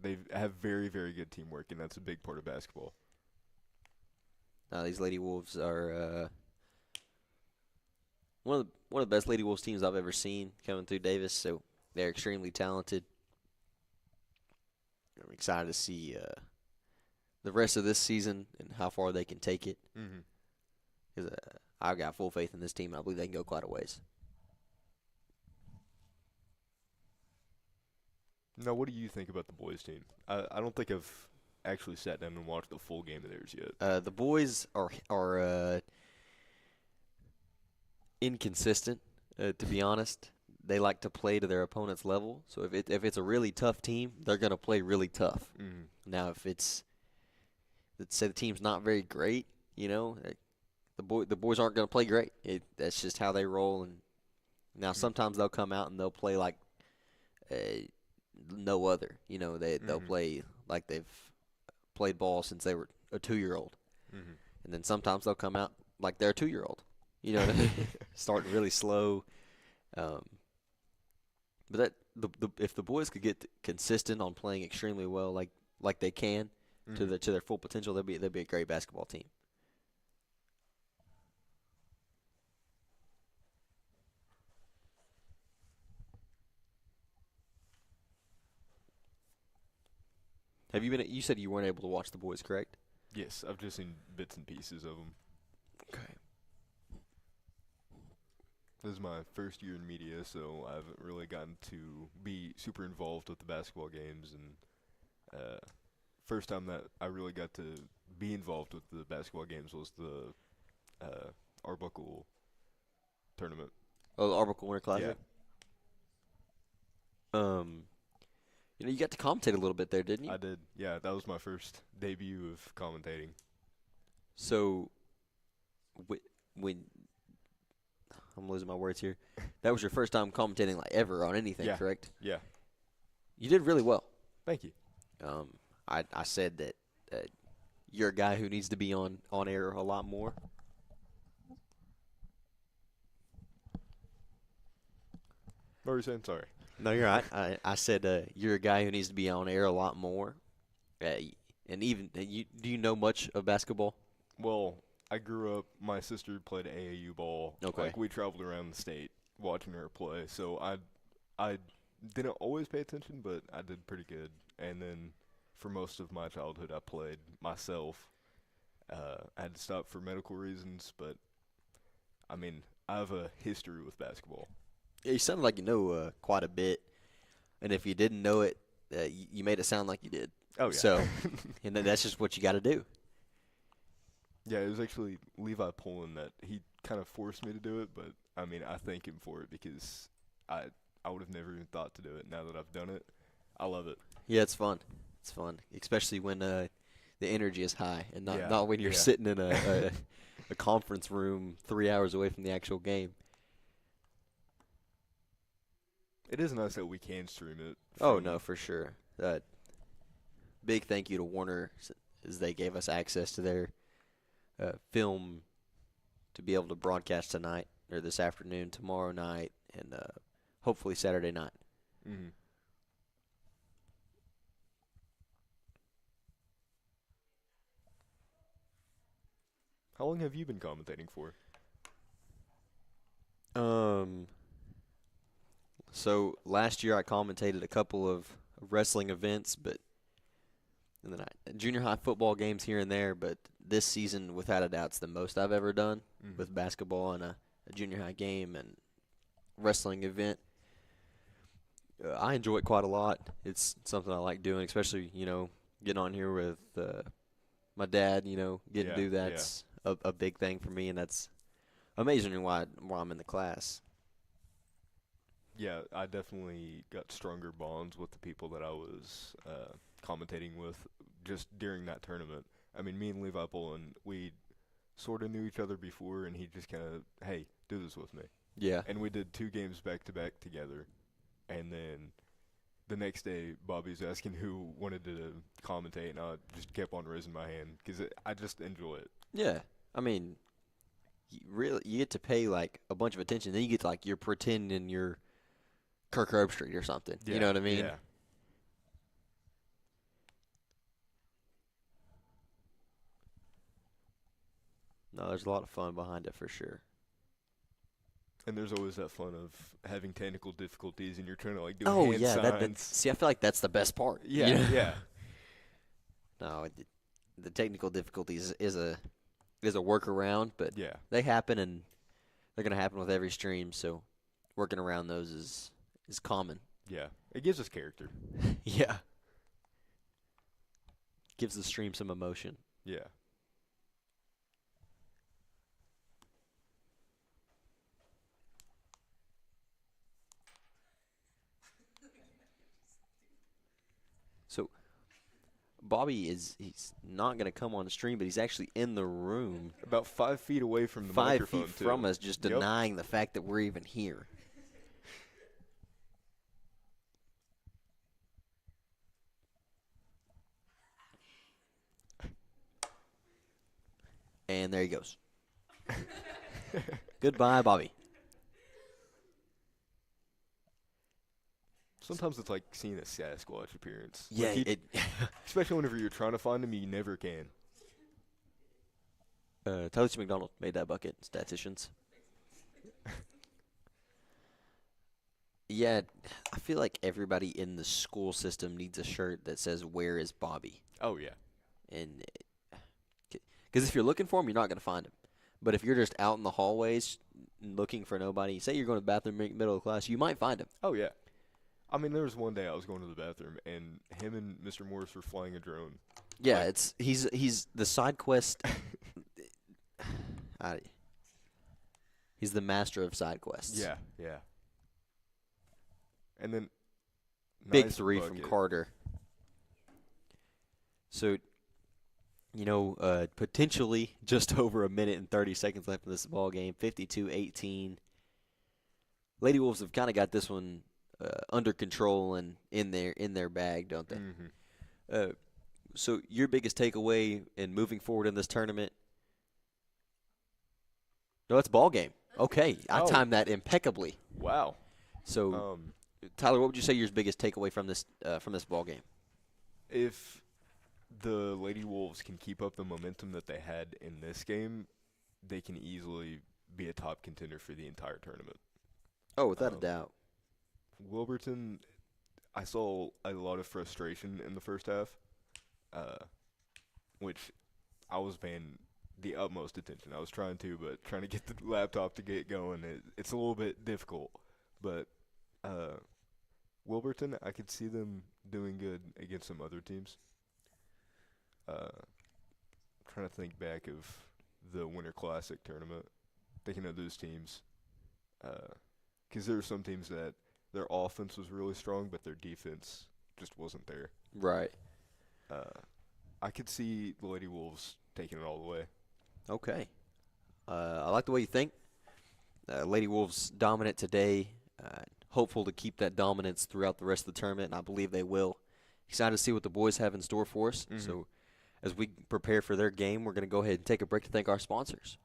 They have very, very good teamwork, and that's a big part of basketball. These Lady Wolves are one of the best Lady Wolves teams I've ever seen coming through Davis. So they're extremely talented. I'm excited to see the rest of this season and how far they can take it. Mm-hmm. 'Cause, I've got full faith in this team. I believe they can go quite a ways. Now, what do you think about the boys' team? I don't think I've actually sat down and watched the full game of theirs yet. The boys are inconsistent, to be honest. They like to play to their opponent's level. So if it's a really tough team, they're gonna play really tough. Mm-hmm. Now, if let's say the team's not very great, the boys aren't gonna play great. That's just how they roll. And now sometimes they'll come out and they'll play like no other. They'll play like they've played ball since they were a 2-year-old. Mm-hmm. And then sometimes they'll come out like they're a 2-year-old. You know what I mean? Starting really slow. But if the boys could get consistent on playing extremely well, like they can, to their full potential, they'll be a great basketball team. You said you weren't able to watch the boys, correct? Yes, I've just seen bits and pieces of them. Okay. This is my first year in media, so I haven't really gotten to be super involved with the basketball games. And first time that I really got to be involved with the basketball games was the Arbuckle tournament. Oh, the Arbuckle Winter Classic? Yeah. You got to commentate a little bit there, didn't you? I did. Yeah, that was my first debut of commentating. So, when I'm losing my words here, that was your first time commentating like ever on anything, Yeah. correct? Yeah. You did really well. Thank you. I said that you're a guy who needs to be on air a lot more. What were you saying? Sorry. No, you're right. I said you're a guy who needs to be on air a lot more. And do you know much of basketball? Well, I grew up, my sister played AAU ball. Okay. Like, we traveled around the state watching her play. So I didn't always pay attention, but I did pretty good. And then for most of my childhood, I played myself. I had to stop for medical reasons, but, I mean, I have a history with basketball. Yeah, you sounded like you know quite a bit. And if you didn't know it, you made it sound like you did. Oh, yeah. So, and then that's just what you got to do. Yeah, it was actually Levi Pullen that he kind of forced me to do it, but, I mean, I thank him for it because I would have never even thought to do it. Now that I've done it, I love it. Yeah, it's fun. It's fun, especially when the energy is high and Yeah, not when you're yeah. sitting in a conference room 3 hours away from the actual game. It is nice that we can stream it. Oh, from- no, for sure. Big thank you to Warner as they gave us access to their film to be able to broadcast tonight or this afternoon, tomorrow night, and hopefully Saturday night. Mm-hmm. How long have you been commentating for? So last year I commentated a couple of wrestling events, and then junior high football games here and there. But this season, without a doubt, it's the most I've ever done with basketball and a junior high game and wrestling event. I enjoy it quite a lot. It's something I like doing, especially getting on here with my dad. Getting to do that's a big thing for me, and that's amazing why I'm in the class. Yeah, I definitely got stronger bonds with the people that I was commentating with just during that tournament. I mean, me and Levi Pullen, we sort of knew each other before, and he just kind of, hey, do this with me. Yeah. And we did 2 games back-to-back together. And then the next day, Bobby was asking who wanted to commentate, and I just kept on raising my hand because I just enjoy it. Yeah. I mean, you get to pay, like, a bunch of attention. Then you get, like, you're pretending you're Kirk Herbstreit or something. You know what I mean? Yeah. No, there's a lot of fun behind it for sure. And there's always that fun of having technical difficulties, and you're trying to, like, do Oh, hand yeah. signs. See, I feel like that's the best part. Yeah, you know? yeah. No, the technical difficulties is a workaround, but Yeah. they happen, and they're going to happen with every stream, so working around those is common. Yeah. It gives us character. Yeah. Gives the stream some emotion. Yeah. So Bobby he's not going to come on the stream, but he's actually in the room About 5 feet away from the 5 microphone, feet too. from us, just Yep. denying the fact that we're even here. And there he goes. Goodbye, Bobby. Sometimes it's like seeing a Sasquatch appearance. Yeah, Like especially whenever you're trying to find him, you never can. Tyler C. McDonald made that bucket. Statisticians. Yeah, I feel like everybody in the school system needs a shirt that says "Where is Bobby?" Oh, yeah. And because if you're looking for him, you're not going to find him. But if you're just out in the hallways looking for nobody, say you're going to the bathroom middle of class, you might find him. Oh, yeah. I mean, there was one day I was going to the bathroom, and him and Mr. Morris were flying a drone. Yeah, he's the side quest. He's the master of side quests. Yeah, yeah. And then Big nice three from bucket. Carter. So, potentially just over a minute and 30 seconds left in this ball game. 52-18. Lady Wolves have kind of got this one under control and in their bag, don't they? Mm-hmm. So your biggest takeaway in moving forward in this tournament? No, it's ball game. Okay, I Oh. timed that impeccably. Wow. So, Tyler, what would you say your biggest takeaway from this ball game? If the Lady Wolves can keep up the momentum that they had in this game, they can easily be a top contender for the entire tournament. Oh, without a doubt. Wilburton, I saw a lot of frustration in the first half, which I was paying the utmost attention. I was trying to get the laptop to get going. It's a little bit difficult, but Wilburton, I could see them doing good against some other teams. Trying to think back of the Winter Classic tournament, thinking of those teams, because there were some teams that their offense was really strong, but their defense just wasn't there. Right. I could see the Lady Wolves taking it all the way. Okay. I like the way you think. Lady Wolves dominant today. Hopeful to keep that dominance throughout the rest of the tournament, and I believe they will. Excited to see what the boys have in store for us. Mhm. So as we prepare for their game, we're going to go ahead and take a break to thank our sponsors.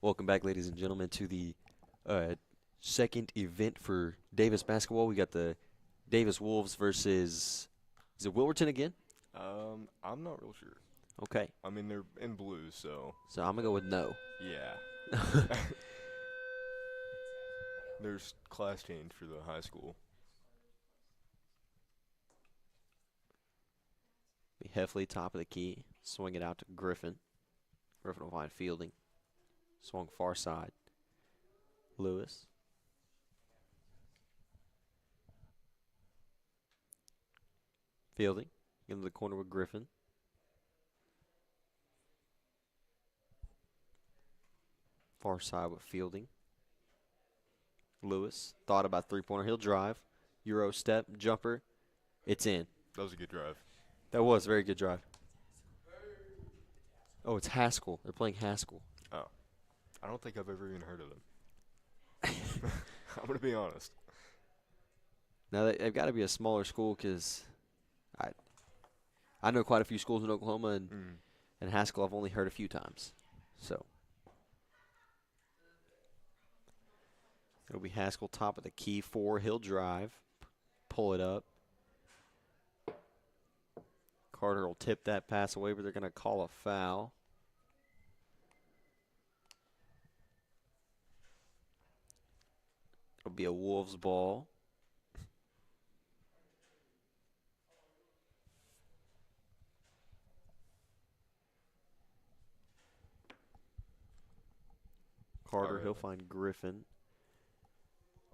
Welcome back, ladies and gentlemen, to the second event for Davis basketball. We got the Davis Wolves versus, is it Wilburton again? I'm not real sure. Okay, I mean, they're in blue, so so I'm going to go with no. yeah. There's class change for the high school. Be Heffley, top of the key. Swing it out to Griffin. Griffin will find Fielding. Swung far side. Lewis. Fielding. Into the corner with Griffin. Far side with Fielding. Lewis. Thought about three-pointer. He'll drive. Euro step. Jumper. It's in. That was a good drive. That was a very good drive. Oh, it's Haskell. They're playing Haskell. Oh. I don't think I've ever even heard of them. I'm going to be honest. Now, they've got to be a smaller school because I know quite a few schools in Oklahoma, and Haskell I've only heard a few times. So it'll be Haskell, top of the key, 4. He'll drive, pull it up. Carter will tip that pass away, but they're going to call a foul. It'll be a Wolves ball. Carter, Alright. he'll find Griffin.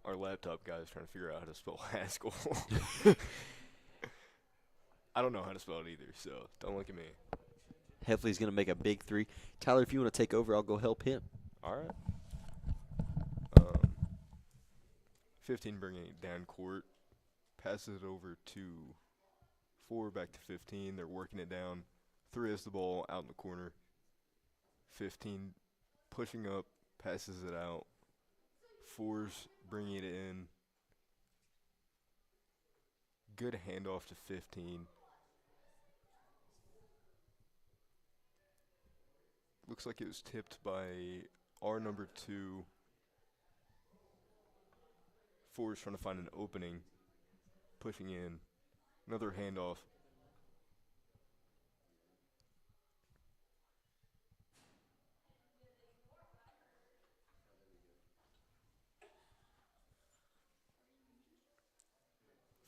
Our laptop guy is trying to figure out how to spell Haskell. I don't know how to spell it either, so don't look at me. Heffley's going to make a big 3. Tyler, if you want to take over, I'll go help him. All right. 15 bringing it down court. Passes it over to 4, back to 15. They're working it down. 3 has the ball out in the corner. 15 pushing up, passes it out. 4's bringing it in. Good handoff to 15. Looks like it was tipped by our number 2. 4's trying to find an opening. Pushing in. Another handoff.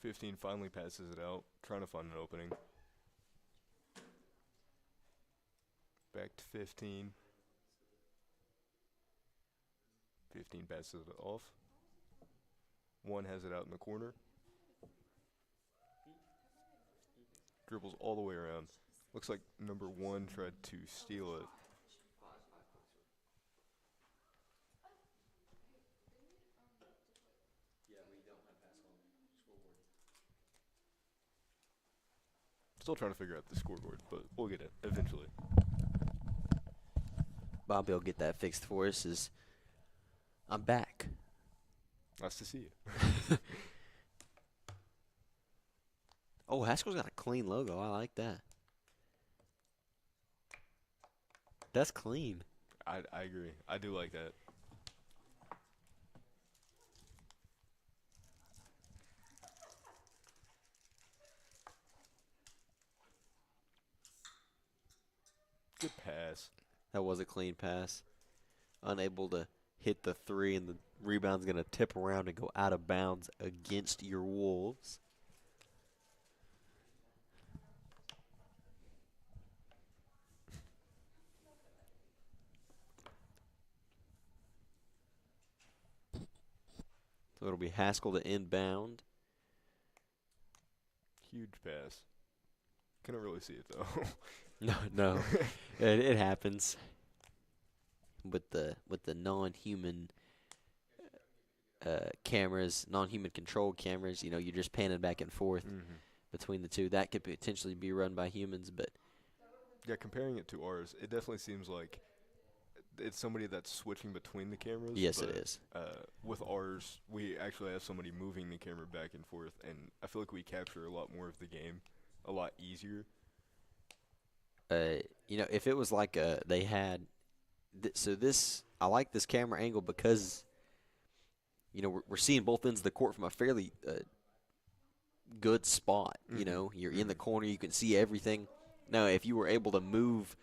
Fifteen finally passes it out, trying to find an opening. Back to 15. 15 passes it off. 1 has it out in the corner. Dribbles all the way around. Looks like number 1 tried to steal it. Still trying to figure out the scoreboard, but we'll get it eventually. Bobby will get that fixed for us as I'm back. Nice to see you. Oh, Haskell's got a clean logo. I like that. That's clean. I agree. I do like that. Good pass. That was a clean pass. Unable to hit the 3, and the rebound's going to tip around and go out of bounds against your Wolves. So it'll be Haskell to inbound. Huge pass. Couldn't really see it though. No, it happens with the non-human cameras, non-human controlled cameras. You know, you're just panning back and forth between the two. That could potentially be run by humans, but Yeah, comparing it to ours, it definitely seems like it's somebody that's switching between the cameras. yes, but, it is. With ours, we actually have somebody moving the camera back and forth, and I feel like we capture a lot more of the game, a lot easier. You know, if it was like they had I like this camera angle because, we're seeing both ends of the court from a fairly good spot. You're in the corner, you can see everything. Now, if you were able to move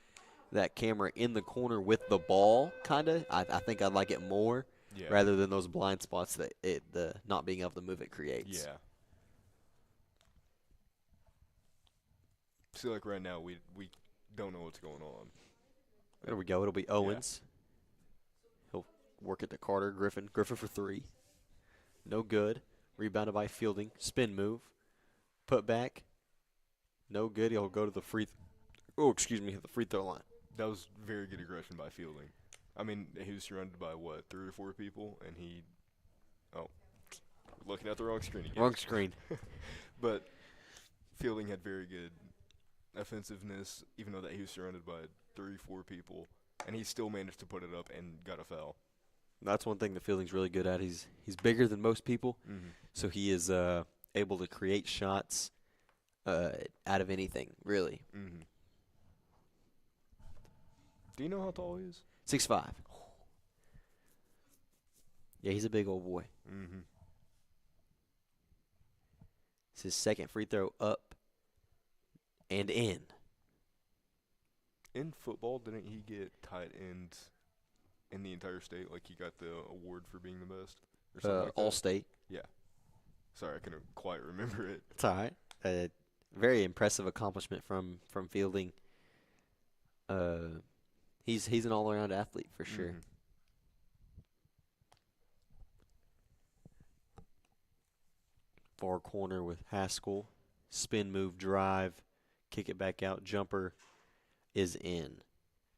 that camera in the corner with the ball, I think I'd like it more rather than those blind spots that the not being able to move it creates. Yeah. See, like right now, we don't know what's going on. There we go. It'll be Owens. He'll work it to Carter. Griffin for 3. No good. Rebounded by Fielding. Spin move. Put back. No good. He'll go to the free throw line. That was very good aggression by Fielding. I mean, he was surrounded by, 3 or 4 people, and looking at the wrong screen again. Wrong screen. But Fielding had very good offensiveness, even though that he was surrounded by 3, 4 people, and he still managed to put it up and got a foul. That's one thing that Fielding's really good at. He's bigger than most people, so he is able to create shots out of anything, really. Mm-hmm. Do you know how tall he is? 6'5". Yeah, he's a big old boy. Mm-hmm. It's his second free throw up and in. In football, didn't he get tight end in the entire state? Like, he got the award for being the best? Or something like that? All-state. Yeah. Sorry, I couldn't quite remember it. It's all right. Very impressive accomplishment from Fielding. He's an all-around athlete for sure. Mm-hmm. Far corner with Haskell. Spin move, drive, kick it back out, jumper is in.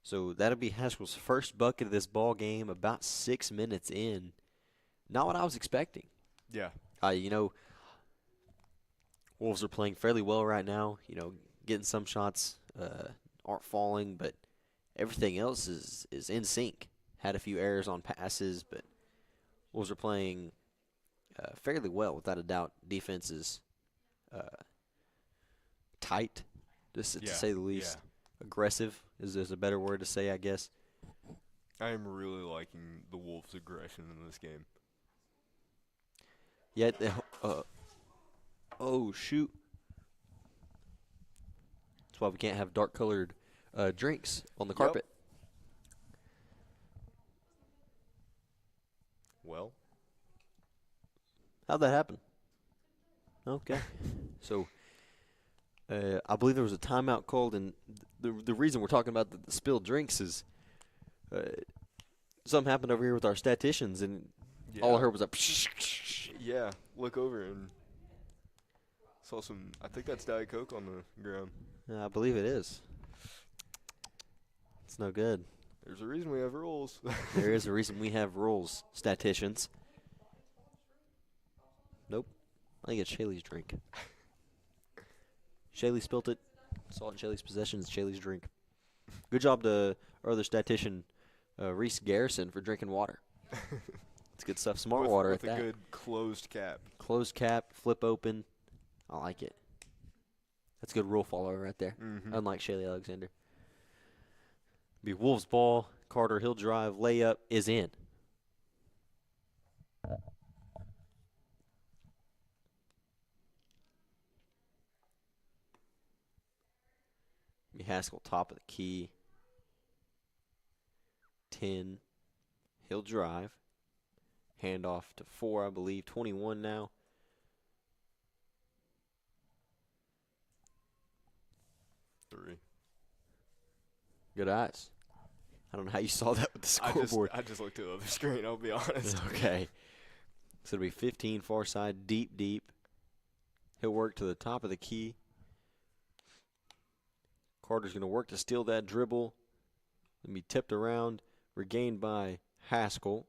So that'll be Haskell's first bucket of this ball game, about 6 minutes in. Not what I was expecting. Yeah. Wolves are playing fairly well right now. Getting some shots aren't falling, but everything else is in sync. Had a few errors on passes, but Wolves are playing fairly well, without a doubt. Defense is tight, just to say the least. Yeah. Aggressive is a better word to say, I guess. I am really liking the Wolves' aggression in this game. Yet, oh, shoot. That's why we can't have dark-colored drinks on the carpet. Well. How'd that happen? Okay. So, I believe there was a timeout called, and the reason we're talking about the spilled drinks is something happened over here with our statisticians, and all I heard was a Yeah, look over and saw some, I think that's Diet Coke on the ground. I believe it is. It's no good. There's a reason we have rules. There is a reason we have rules, statisticians. Nope. I think it's Shaylee's drink. Shaylee spilt it. Saw it in Shaylee's possession. It's Shaylee's drink. Good job to our other statistician, Reese Garrison, for drinking water. It's good stuff. Smart water with at that. a good closed cap. Closed cap, flip open. I like it. That's a good rule follower right there. Mm-hmm. Unlike Shaylee Alexander. Be Wolves ball. Carter, he'll drive. Layup is in. Haskell, top of the key. 10. He'll drive. Hand off to 4, I believe. 21 now. Three. Good eyes. I don't know how you saw that with the scoreboard. I just looked at the other screen, I'll be honest. Okay. So it'll be 15 far side, deep. He'll work to the top of the key. Carter's going to work to steal that dribble. It'll be tipped around, regained by Haskell.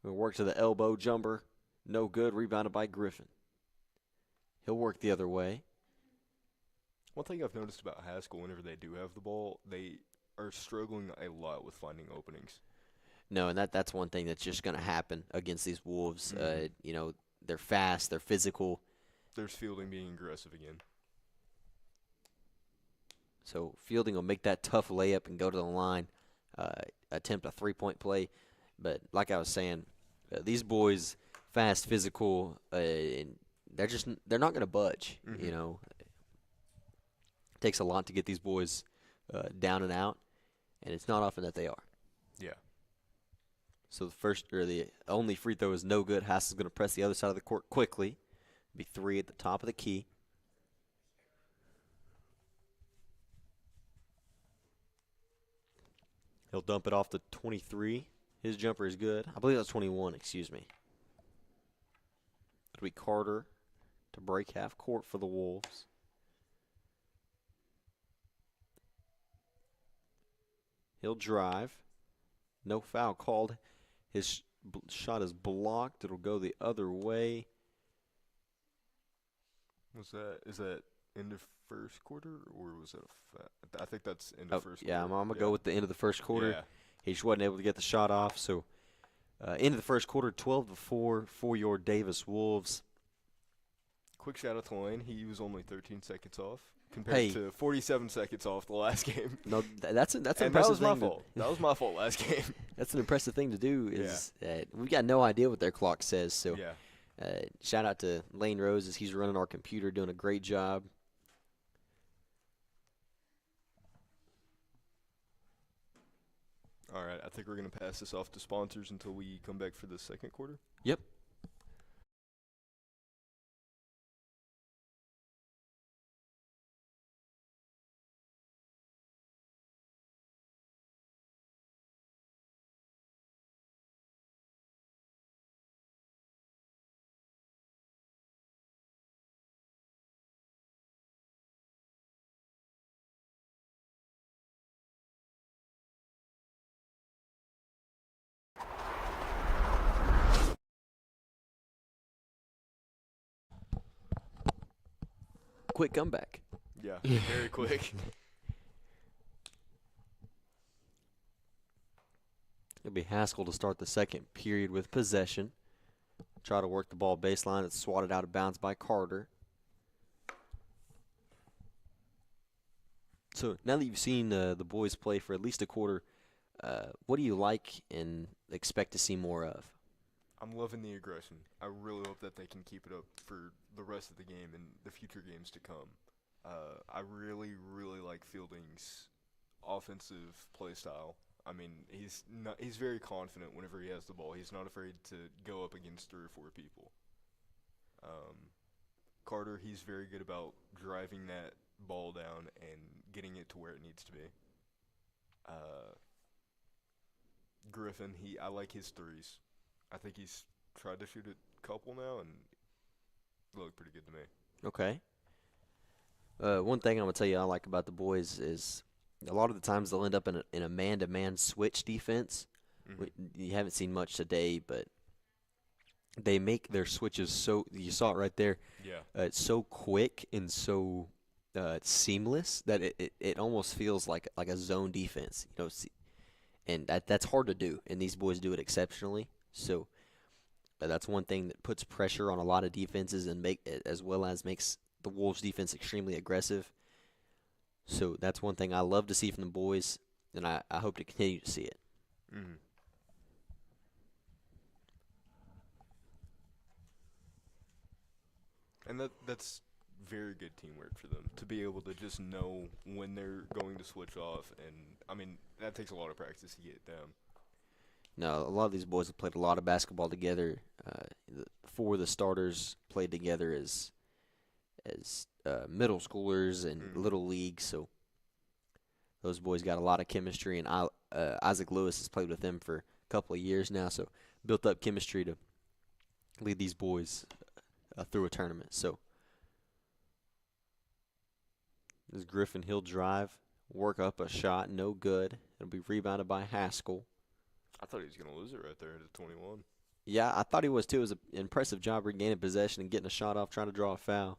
He'll work to the elbow, jumper. No good, rebounded by Griffin. He'll work the other way. One thing I've noticed about Haskell, whenever they do have the ball, they are struggling a lot with finding openings. No, and that's one thing that's just going to happen against these Wolves. Mm-hmm. They're fast, they're physical. There's Fielding being aggressive again. So Fielding will make that tough layup and go to the line. attempt a three-point play. But like I was saying, these boys, fast, physical, and they're not going to budge. You know, it takes a lot to get these boys down and out, and it's not often that they are. Yeah. So the only free throw is no good. Haas is going to press the other side of the court quickly. Be 3 at the top of the key. He'll dump it off to 23. His jumper is good. I believe that's 21, excuse me. It'll be Carter to break half court for the Wolves. He'll drive. No foul called. His shot is blocked. It'll go the other way. Is that end of first quarter, or was it I think that's end of first quarter. Yeah, I'm going to go with the end of the first quarter. Yeah. He just wasn't able to get the shot off. So, end of the first quarter, 12-4 for your Davis Wolves. Quick shout out to Lane. He was only 13 seconds off compared to 47 seconds off the last game. No, that's an and impressive that was my thing. fault. That was my fault last game. That's an impressive thing to do. We've got no idea what their clock says. So, Yeah. shout out to Lane Rose as he's running our computer, doing a great job. All right, I think we're going to pass this off to sponsors until we come back for the second quarter. Yep. Quick comeback. Yeah, very quick. It'll be Haskell to start the second period with possession. Try to work the ball baseline. It's swatted out of bounds by Carter. So now that you've seen the boys play for at least a quarter, what do you like and expect to see more of? I'm loving the aggression. I really hope that they can keep it up for the rest of the game and the future games to come. I really, really like Fielding's offensive play style. I mean, he's very confident whenever he has the ball. He's not afraid to go up against 3 or 4 people. Carter, he's very good about driving that ball down and getting it to where it needs to be. Griffin, I like his threes. I think he's tried to shoot a couple now, and it looked pretty good to me. Okay. One thing I'm going to tell you I like about the boys is a lot of the times they'll end up in a man-to-man switch defense. You haven't seen much today, but they make their switches so – you saw it right there. Yeah. It's so quick and so seamless that it almost feels like a zone defense. You know, and that's hard to do, and these boys do it exceptionally. So that's one thing that puts pressure on a lot of defenses and as well as makes the Wolves' defense extremely aggressive. So that's one thing I love to see from the boys, and I hope to continue to see it. Mm-hmm. And that's very good teamwork for them to be able to just know when they're going to switch off. And, I mean, that takes a lot of practice to get down. Now, a lot of these boys have played a lot of basketball together. 4 of the starters played together as middle schoolers and little league, so those boys got a lot of chemistry. And Isaac Lewis has played with them for a couple of years now, so built up chemistry to lead these boys through a tournament. So this Griffin, he'll drive, work up a shot, no good. It'll be rebounded by Haskell. I thought he was going to lose it right there at 21. Yeah, I thought he was too. It was an impressive job regaining possession and getting a shot off, trying to draw a foul.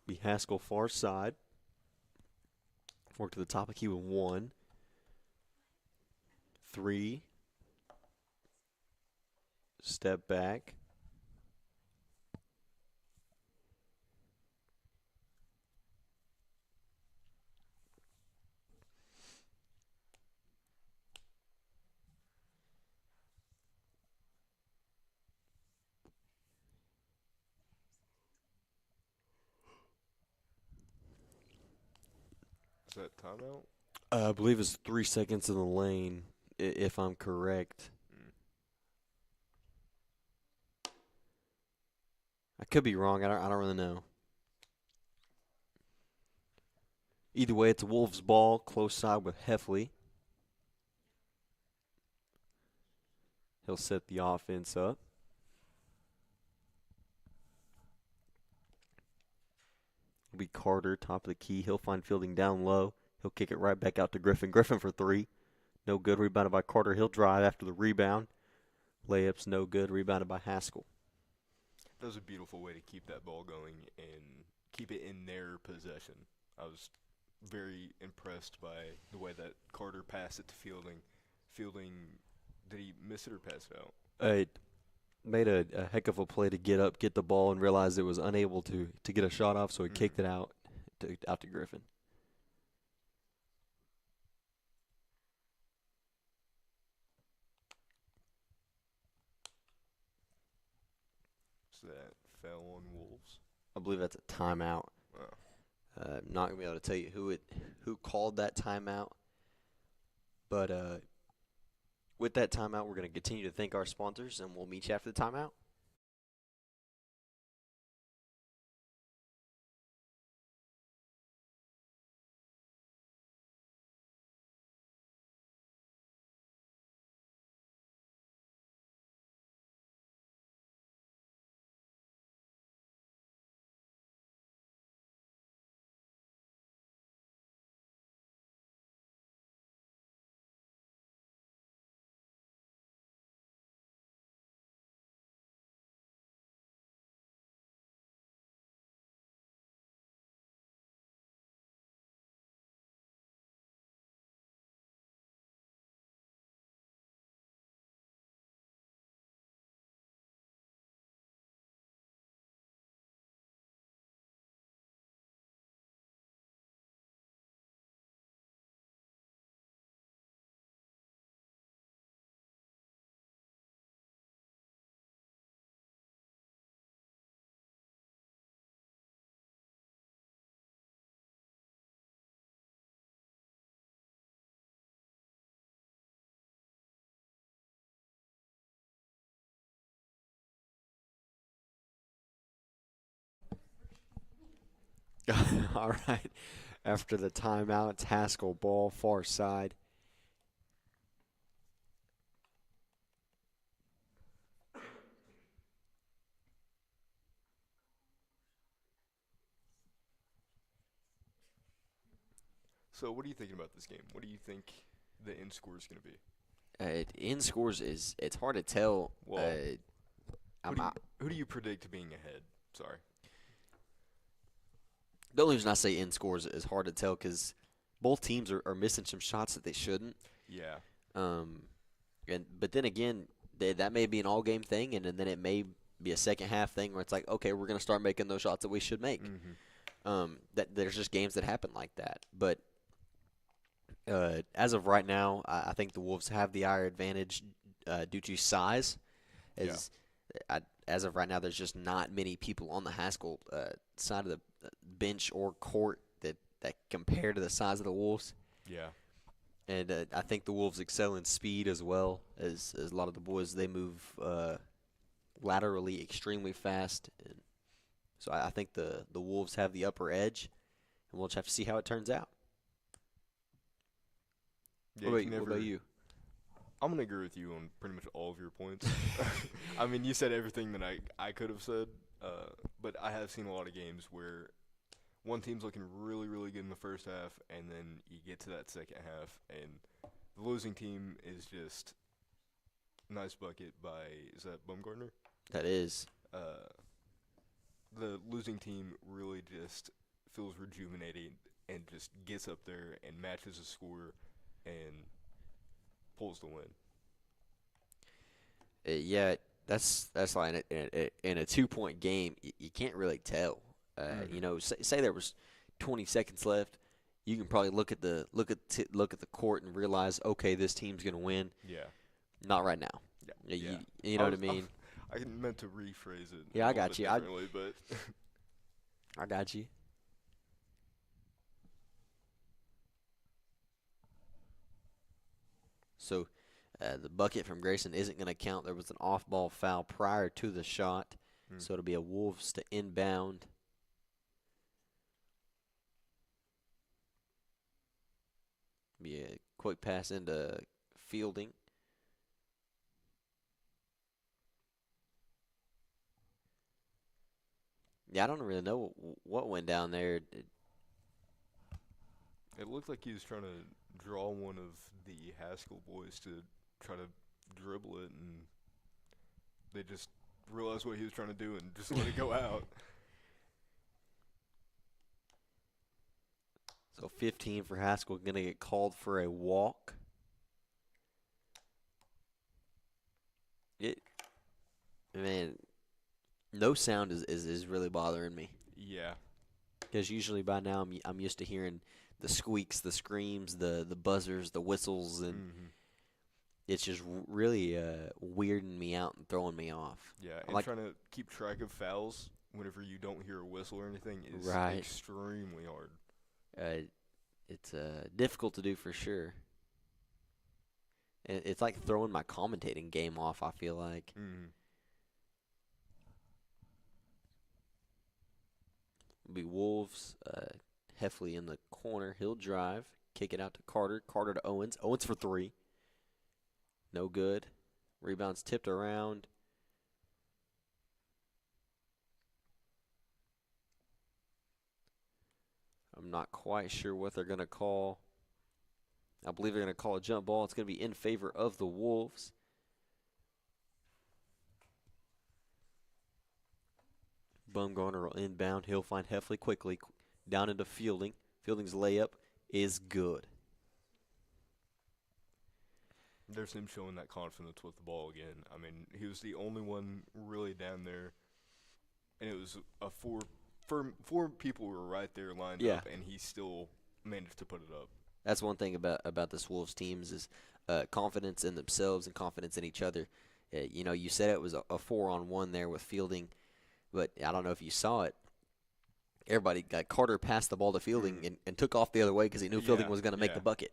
Be Haskell far side. Work to the top of key with 1. 3. Step back. that timeout? I believe it's 3 seconds in the lane, if I'm correct. I could be wrong. I don't really know. Either way, it's a Wolves ball, close side with Heffley. He'll set the offense up. It'll be Carter, top of the key. He'll find Fielding down low. He'll kick it right back out to Griffin. Griffin for 3. No good. Rebounded by Carter. He'll drive after the rebound. Layups no good. Rebounded by Haskell. That was a beautiful way to keep that ball going and keep it in their possession. I was very impressed by the way that Carter passed it to Fielding. Fielding, did he miss it or pass it out? Made a heck of a play to get up, get the ball, and realized it was unable to get a shot off, so he kicked it out to Griffin. So that fell on Wolves. I believe that's a timeout. Oh. Not gonna be able to tell you who called that timeout, but with that timeout, we're gonna continue to thank our sponsors, and we'll meet you after the timeout. All right. After the timeout, it's Haskell ball, far side. So what are you thinking about this game? What do you think the end score is going to be? End scores it's hard to tell. Well, who do you predict being ahead? Sorry. The only reason I say end scores is hard to tell because both teams are missing some shots that they shouldn't. Yeah. But then again, that may be an all game thing, and then it may be a second half thing where it's like, okay, we're gonna start making those shots that we should make. That there's just games that happen like that. But as of right now, I think the Wolves have the higher advantage due to size. As of right now, there's just not many people on the Haskell side of the bench or court that compare to the size of the Wolves. Yeah. And I think the Wolves excel in speed as well as a lot of the boys. They move laterally extremely fast. And so I think the Wolves have the upper edge, and we'll just have to see how it turns out. Yeah, What about you? I'm going to agree with you on pretty much all of your points. I mean, you said everything that I could have said, but I have seen a lot of games where one team's looking really, really good in the first half, and then you get to that second half, and the losing team is just nice bucket by, is that Baumgartner? That is. The losing team really just feels rejuvenated and just gets up there and matches the score and pulls the win. Yeah, that's like in a 2-point game, you can't really tell. You know, say there was 20 seconds left, you can probably look at the court and realize, okay, this team's gonna win. Yeah. Not right now. Yeah. You know what I mean? I meant to rephrase it. Yeah, I got you. But I got you. So the bucket from Grayson isn't going to count. There was an off-ball foul prior to the shot, so it'll be a Wolves to inbound. Be a quick pass into Fielding. Yeah, I don't really know what went down there. It looked like he was trying to draw one of the Haskell boys to try to dribble it, and they just realized what he was trying to do and just let it go out. So 15 for Haskell, going to get called for a walk. Man, no sound is really bothering me. Yeah. Because usually by now I'm used to hearing the squeaks, the screams, the buzzers, the whistles, and it's just really weirding me out and throwing me off. Yeah, and trying to keep track of fouls whenever you don't hear a whistle or anything is extremely hard. It's difficult to do for sure. It's like throwing my commentating game off, I feel like. Be Wolves. Heffley in the corner. He'll drive. Kick it out to Carter. Carter to Owens. Owens for three. No good. Rebound's tipped around. I'm not quite sure what they're going to call. I believe they're going to call a jump ball. It's going to be in favor of the Wolves. Bumgarner will inbound. He'll find Heffley quickly. Down into Fielding. Fielding's layup is good. There's him showing that confidence with the ball again. I mean, he was the only one really down there, and it was a four people were right there lined up, and he still managed to put it up. That's one thing about this Wolves teams is confidence in themselves and confidence in each other. You said it was a 4-on-1 there with Fielding, but I don't know if you saw it. Everybody got Carter passed the ball to Fielding and took off the other way because he knew Fielding was going to make the bucket.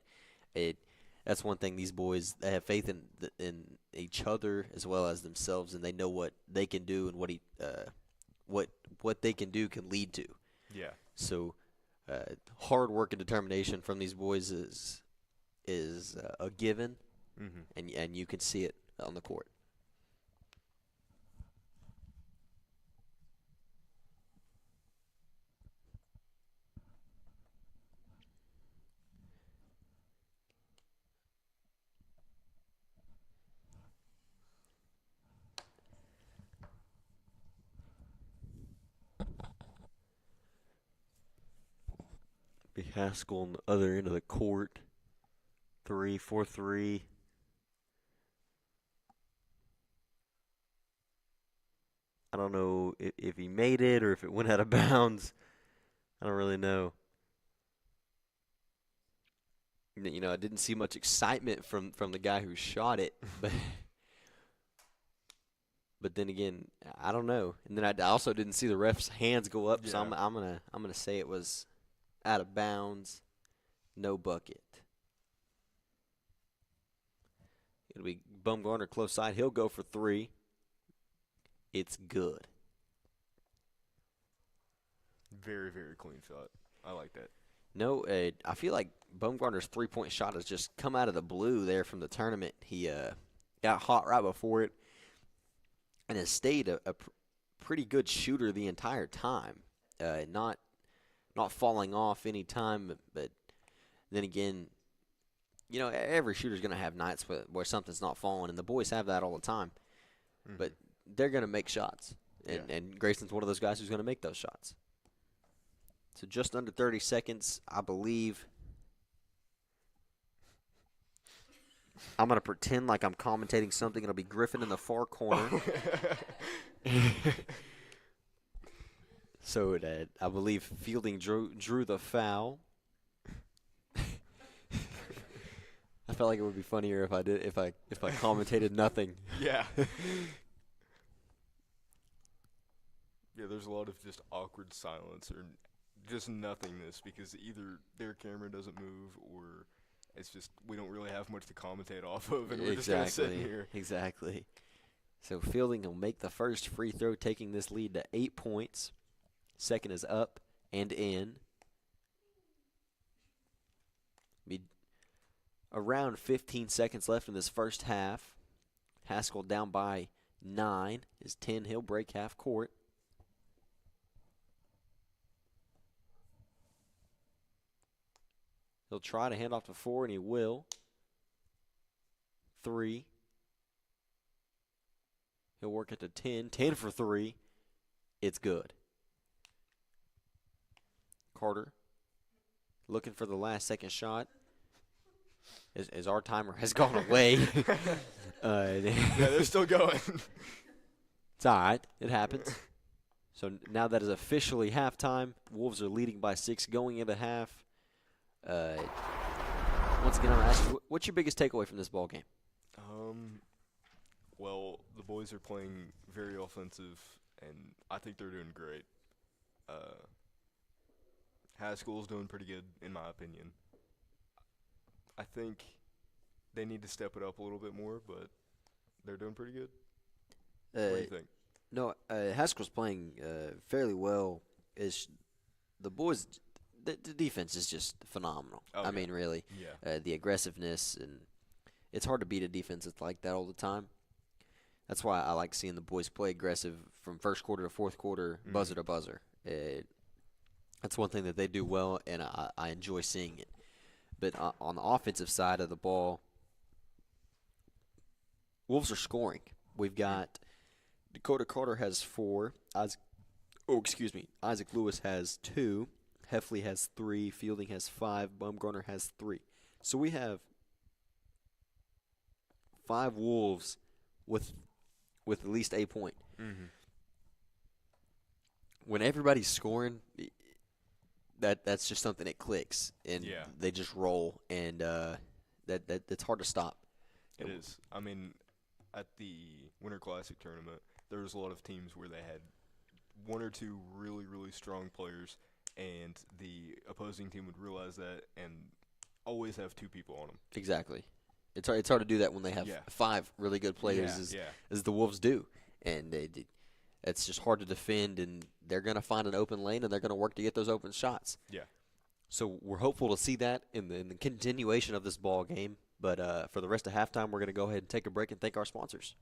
That's one thing. These boys, they have faith in each other as well as themselves, and they know what they can do and what they can do can lead to. Yeah. So hard work and determination from these boys is a given, and you can see it on the court. Be Haskell on the other end of the court. 3-4-3. I don't know if he made it or if it went out of bounds. I don't really know. I didn't see much excitement from the guy who shot it, but then again, I don't know. And then I also didn't see the ref's hands go up, so I'm gonna say it was out of bounds, no bucket. It'll be Bumgarner close side. He'll go for three. It's good. Very, very clean shot. I like that. No, I feel like Bumgarner's three-point shot has just come out of the blue there from the tournament. He got hot right before it and has stayed a pretty good shooter the entire time. Not falling off any time, but then again, every shooter's going to have nights where something's not falling, and the boys have that all the time. But they're going to make shots, and Grayson's one of those guys who's going to make those shots. So just under 30 seconds, I believe. I'm going to pretend like I'm commentating something. It'll be Griffin in the far corner. So I believe Fielding drew the foul. I felt like it would be funnier if I commentated nothing. Yeah. Yeah, there's a lot of just awkward silence or just nothingness because either their camera doesn't move or It's just we don't really have much to commentate off of, and we're just gonna sit here. Exactly. So Fielding will make the first free throw, taking this lead to 8 points. Second is up and in. Be around 15 seconds left in this first half. Haskell down by 9. Is 10. He'll break half court. He'll try to hand off to 4, and he will. 3. He'll work it to 10. 10 for 3. It's good. Carter looking for the last second shot as our timer has gone away. Yeah, they're still going. It's all right. It happens. So now that is officially halftime. Wolves are leading by 6 going into half. Once again, I'm going to ask you, what's your biggest takeaway from this ball game? Well, the boys are playing very offensive, and I think they're doing great. Haskell's doing pretty good, in my opinion. I think they need to step it up a little bit more, but they're doing pretty good. What do you think? No, Haskell's playing fairly well. The boys, the defense is just phenomenal. Okay. I mean, really. Yeah. The aggressiveness, and it's hard to beat a defense that's like that all the time. That's why I like seeing the boys play aggressive from first quarter to fourth quarter, buzzer to buzzer. That's one thing that they do well, and I enjoy seeing it. But on the offensive side of the ball, Wolves are scoring. We've got Dakota Carter has 4. Isaac Lewis has 2. Heffley has 3. Fielding has 5. Bumgarner has 3. So we have 5 Wolves with at least a point. Mm-hmm. When everybody's scoring, that's just something that clicks, and they just roll, and that's hard to stop. It is. I mean, at the Winter Classic tournament, there was a lot of teams where they had 1 or 2 really, really strong players, and the opposing team would realize that and always have 2 people on them. Exactly. It's hard to do that when they have 5 really good players as the Wolves do, and it's just hard to defend, and they're going to find an open lane, and they're going to work to get those open shots. Yeah. So we're hopeful to see that in the continuation of this ball game. But for the rest of halftime, we're going to go ahead and take a break and thank our sponsors.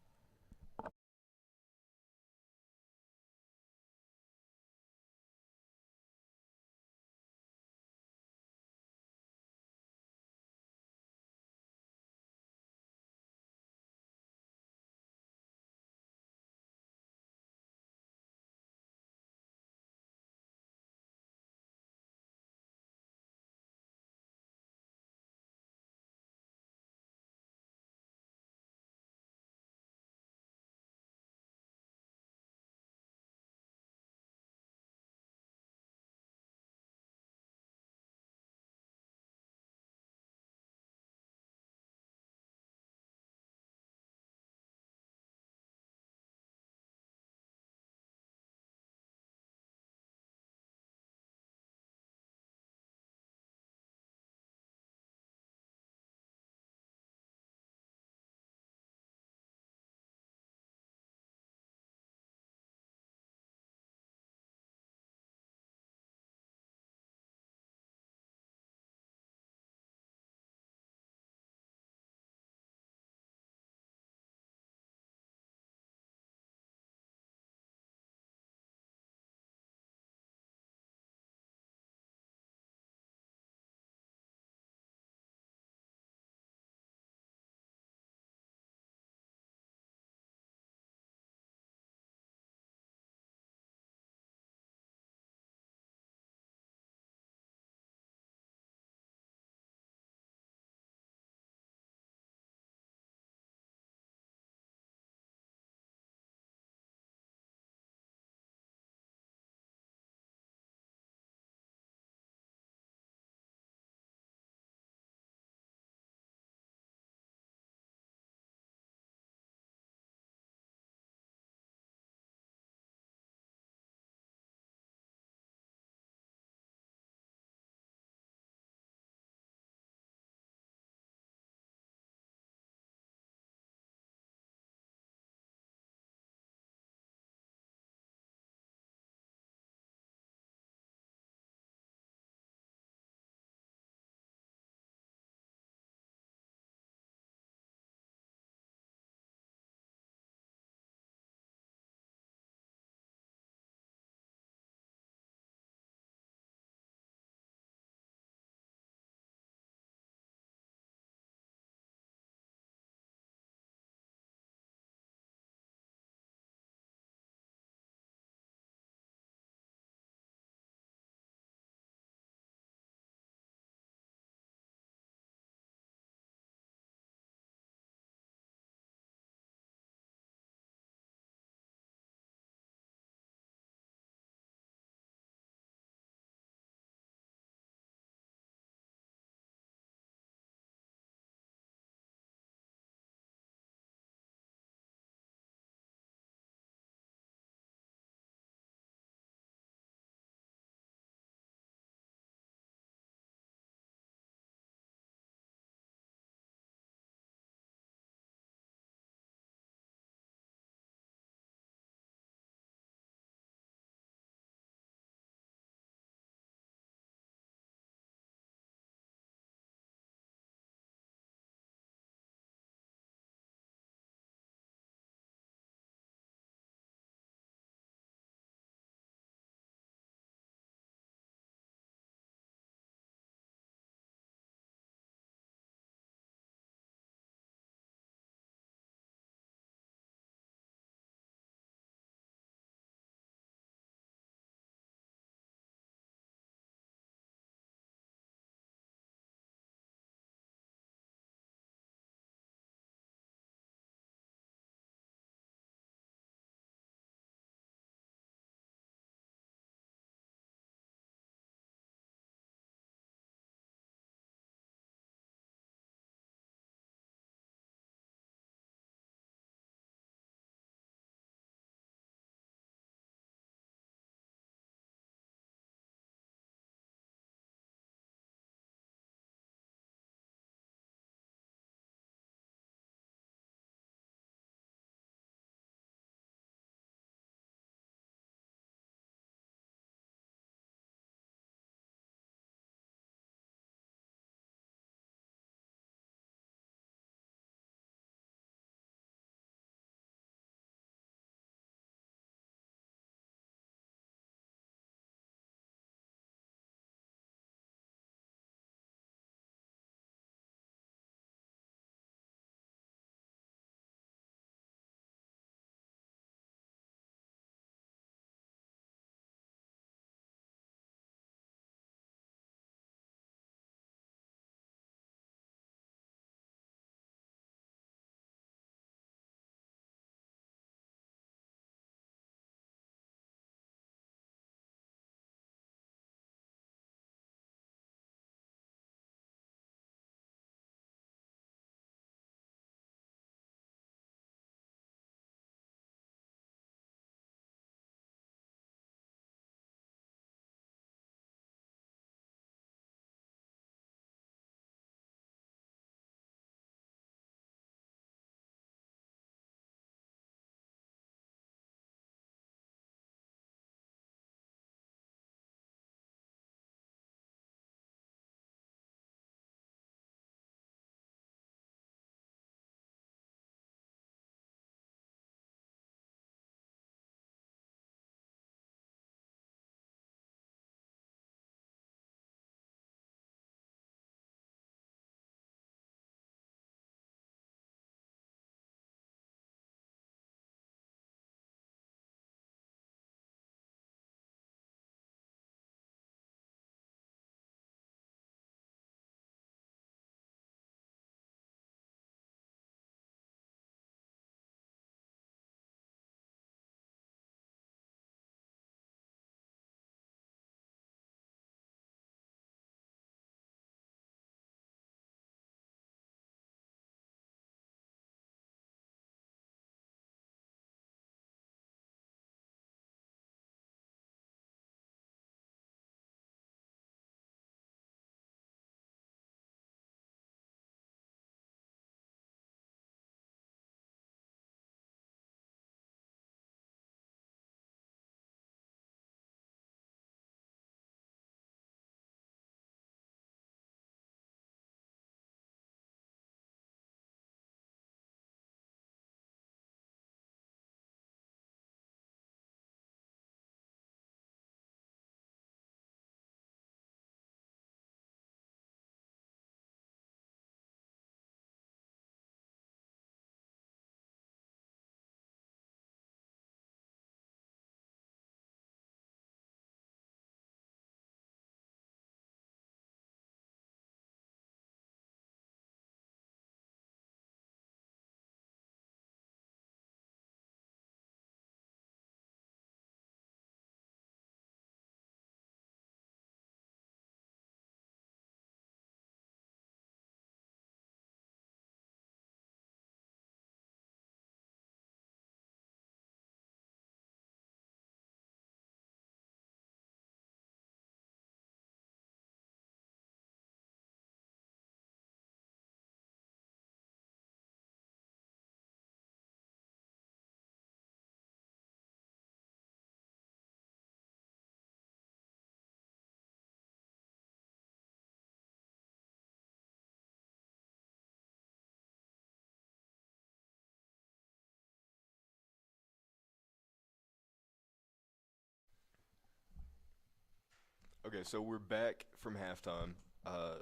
Okay, so we're back from halftime. A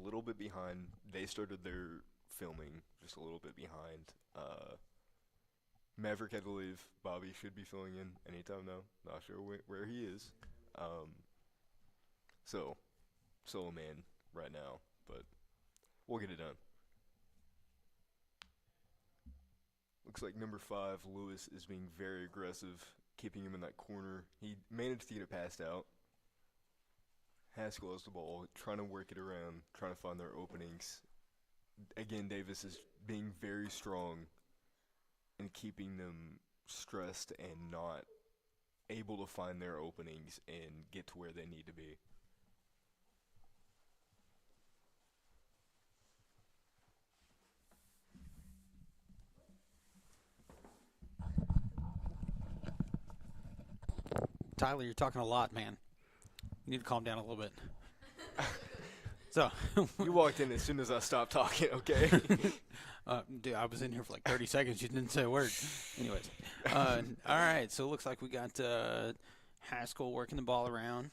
little bit behind. They started their filming just a little bit behind. Maverick had to leave. Bobby should be filling in anytime now. Not sure where he is. So, solo man right now, but we'll get it done. Looks like number 5, Lewis, is being very aggressive, keeping him in that corner. He managed to get it passed out. Haskell has the ball, trying to work it around, trying to find their openings. Again, Davis is being very strong and keeping them stressed and not able to find their openings and get to where they need to be. Tyler, you're talking a lot, man. You need to calm down a little bit. So, You walked in as soon as I stopped talking, okay? dude, I was in here for like 30 seconds. You didn't say a word. Anyways, all right. So it looks like we got Haskell working the ball around.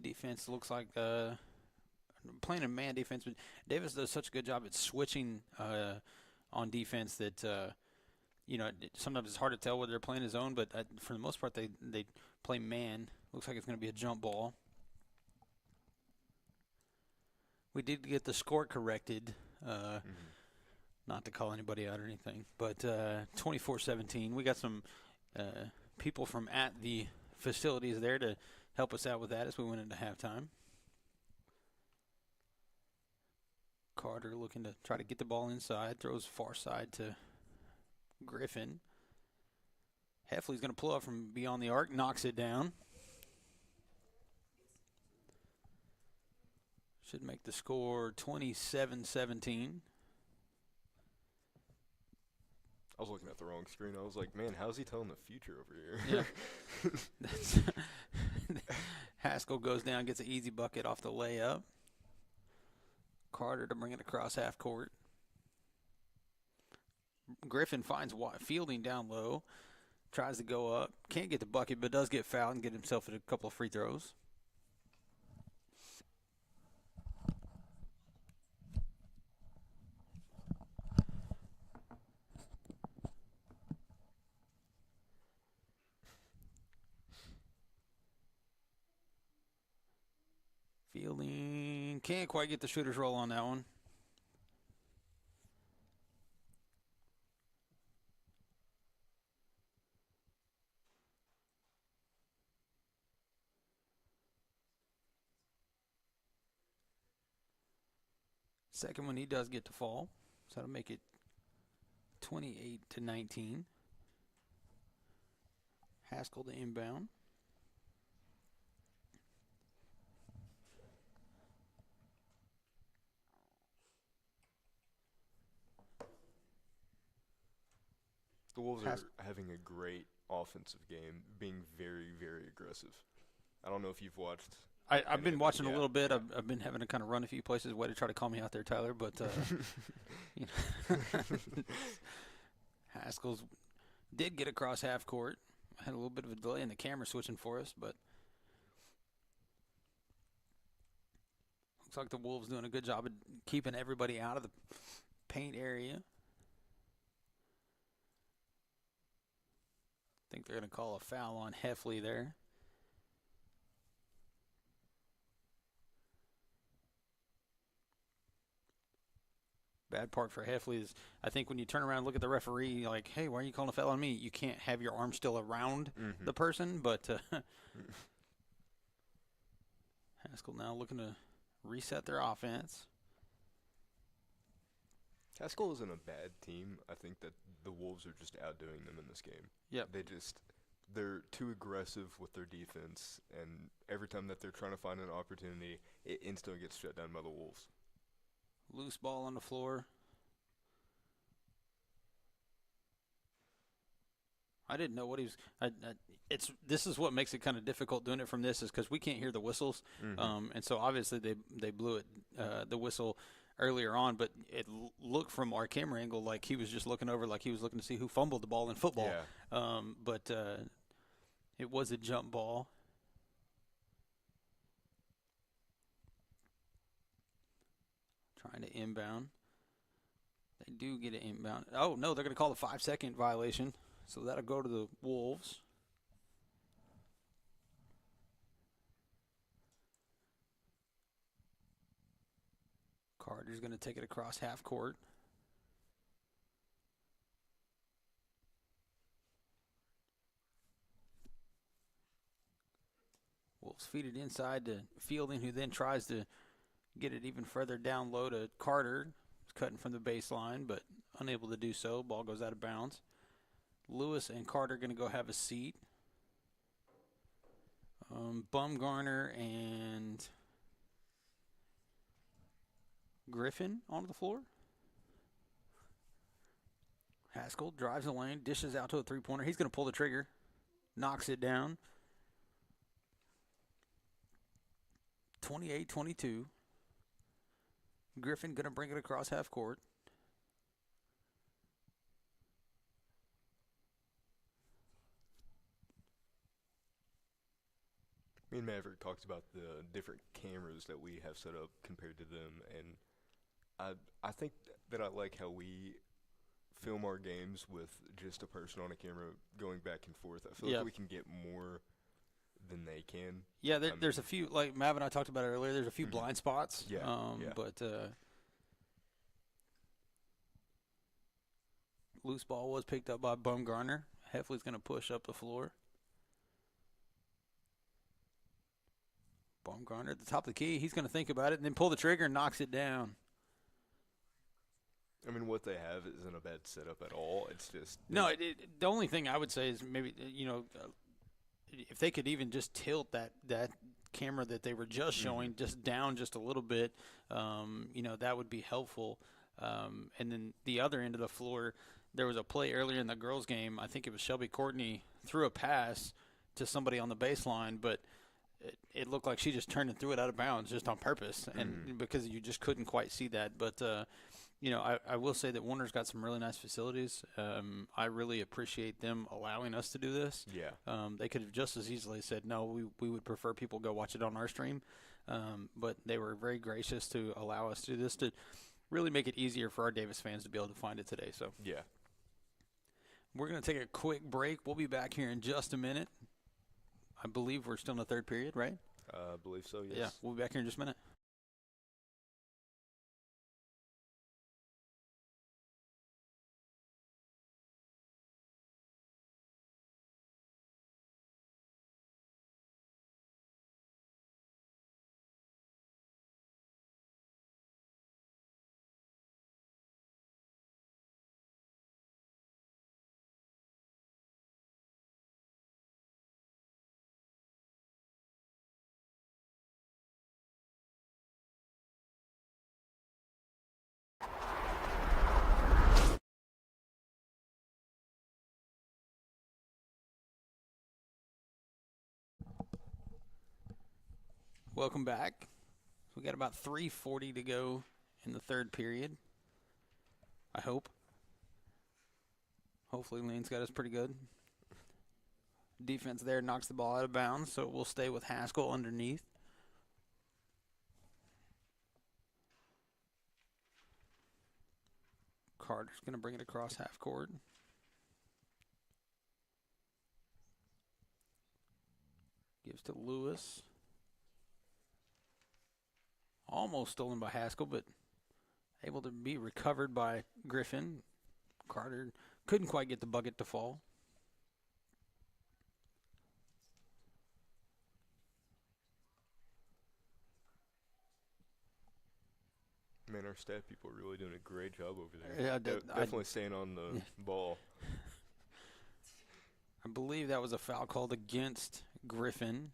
Defense looks like playing a man defense, but Davis does such a good job at switching on defense that sometimes it's hard to tell whether they're playing his zone, but for the most part they play man. Looks like it's going to be a jump ball. We did get the score corrected, not to call anybody out or anything, but 24-17. We got some people from at the facilities there to help us out with that as we went into halftime. Carter looking to try to get the ball inside, throws far side to Griffin. Heffley's going to pull up from beyond the arc, knocks it down. Should make the score 27-17. I was looking at the wrong screen. I was like, man, how's he telling the future over here? Yeah. Haskell goes down, gets an easy bucket off the layup. Carter to bring it across half court. Griffin finds Fielding down low. Tries to go up. Can't get the bucket, but does get fouled and get himself a couple of free throws. Fielding can't quite get the shooter's roll on that one. Second one he does get to fall, so that'll make it 28-19. Haskell to inbound. The Wolves are having a great offensive game, being very, very aggressive. I don't know if you've watched. I've been watching a little bit. I've been having to kind of run a few places. Way to try to call me out there, Tyler. But Haskell's did get across half court. Had a little bit of a delay in the camera switching for us, but looks like the Wolves doing a good job of keeping everybody out of the paint area. I think they're going to call a foul on Heffley there. Bad part for Heffley is I think when you turn around and look at the referee, you're like, hey, why are you calling a foul on me? You can't have your arm still around the person, but Haskell now looking to reset their offense. Haskell isn't a bad team. I think that the Wolves are just outdoing them in this game. Yep. They're too aggressive with their defense, and every time that they're trying to find an opportunity, it instantly gets shut down by the Wolves. Loose ball on the floor. I didn't know what he was. This is what makes it kind of difficult doing it from this is because we can't hear the whistles, and so obviously they blew it the whistle earlier on, but it looked from our camera angle like he was just looking over, like he was looking to see who fumbled the ball in football. Yeah. But it was a jump ball. Trying to inbound. They do get an inbound. Oh, no, they're going to call the 5-second violation. So that'll go to the Wolves. Carter's going to take it across half court. Wolves feed it inside to Fielding, who then tries to get it even further down low to Carter. He's cutting from the baseline, but unable to do so. Ball goes out of bounds. Lewis and Carter going to go have a seat. Bumgarner and Griffin onto the floor. Haskell drives the lane, dishes out to a three-pointer. He's going to pull the trigger, knocks it down. 28-22. Griffin going to bring it across half court. Me and Maverick talked about the different cameras that we have set up compared to them, and I think that I like how we film our games with just a person on a camera going back and forth. I feel Yeah. like we can get more than they can. Yeah, I there's a mean- few, like Mav and I talked about it earlier, there's a few Mhm. blind spots. Yeah, yeah. But loose ball was picked up by Bumgarner. Heffley's going to push up the floor. Bumgarner at the top of the key. He's going to think about it and then pull the trigger and knocks it down. I mean, what they have isn't a bad setup at all. It's just No, the only thing I would say is maybe, if they could even just tilt that camera that they were just showing just down just a little bit, that would be helpful. And then the other end of the floor, there was a play earlier in the girls' game. I think it was Shelby Courtney threw a pass to somebody on the baseline, but it looked like she just turned and threw it out of bounds just on purpose, and because you just couldn't quite see that. But I will say that Warner's got some really nice facilities. I really appreciate them allowing us to do this. yeah. They could have just as easily said, no, we would prefer people go watch it on our stream. But they were very gracious to allow us to do this to really make it easier for our Davis fans to be able to find it today. So Yeah. we're going to take a quick break. We'll be back here in just a minute. I believe we're still in the third period, right? I believe so, yes. Yeah, we'll be back here in just a minute. Welcome back. We got about 3:40 to go in the third period. I hope. Hopefully Lane's got us pretty good. Defense there knocks the ball out of bounds, so we'll stay with Haskell underneath. Carter's going to bring it across half court. Gives to Lewis. Almost stolen by Haskell, but able to be recovered by Griffin. Carter couldn't quite get the bucket to fall. Man, our staff people are really doing a great job over there. Yeah, definitely staying on the ball. I believe that was a foul called against Griffin.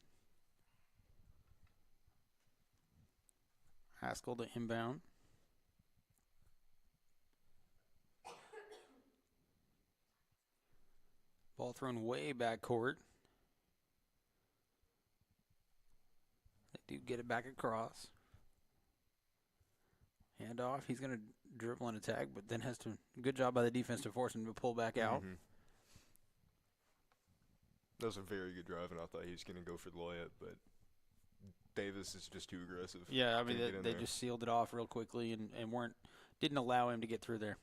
Haskell to inbound. Ball thrown way back court. They do get it back across. Handoff. He's going to dribble and attack, but then has to. Good job by the defense to force him to pull back out. Mhm. That was a very good drive, and I thought he was going to go for the layup, but Davis is just too aggressive. Yeah, I mean, Couldn't get in they there. just sealed it off real quickly and didn't allow him to get through there.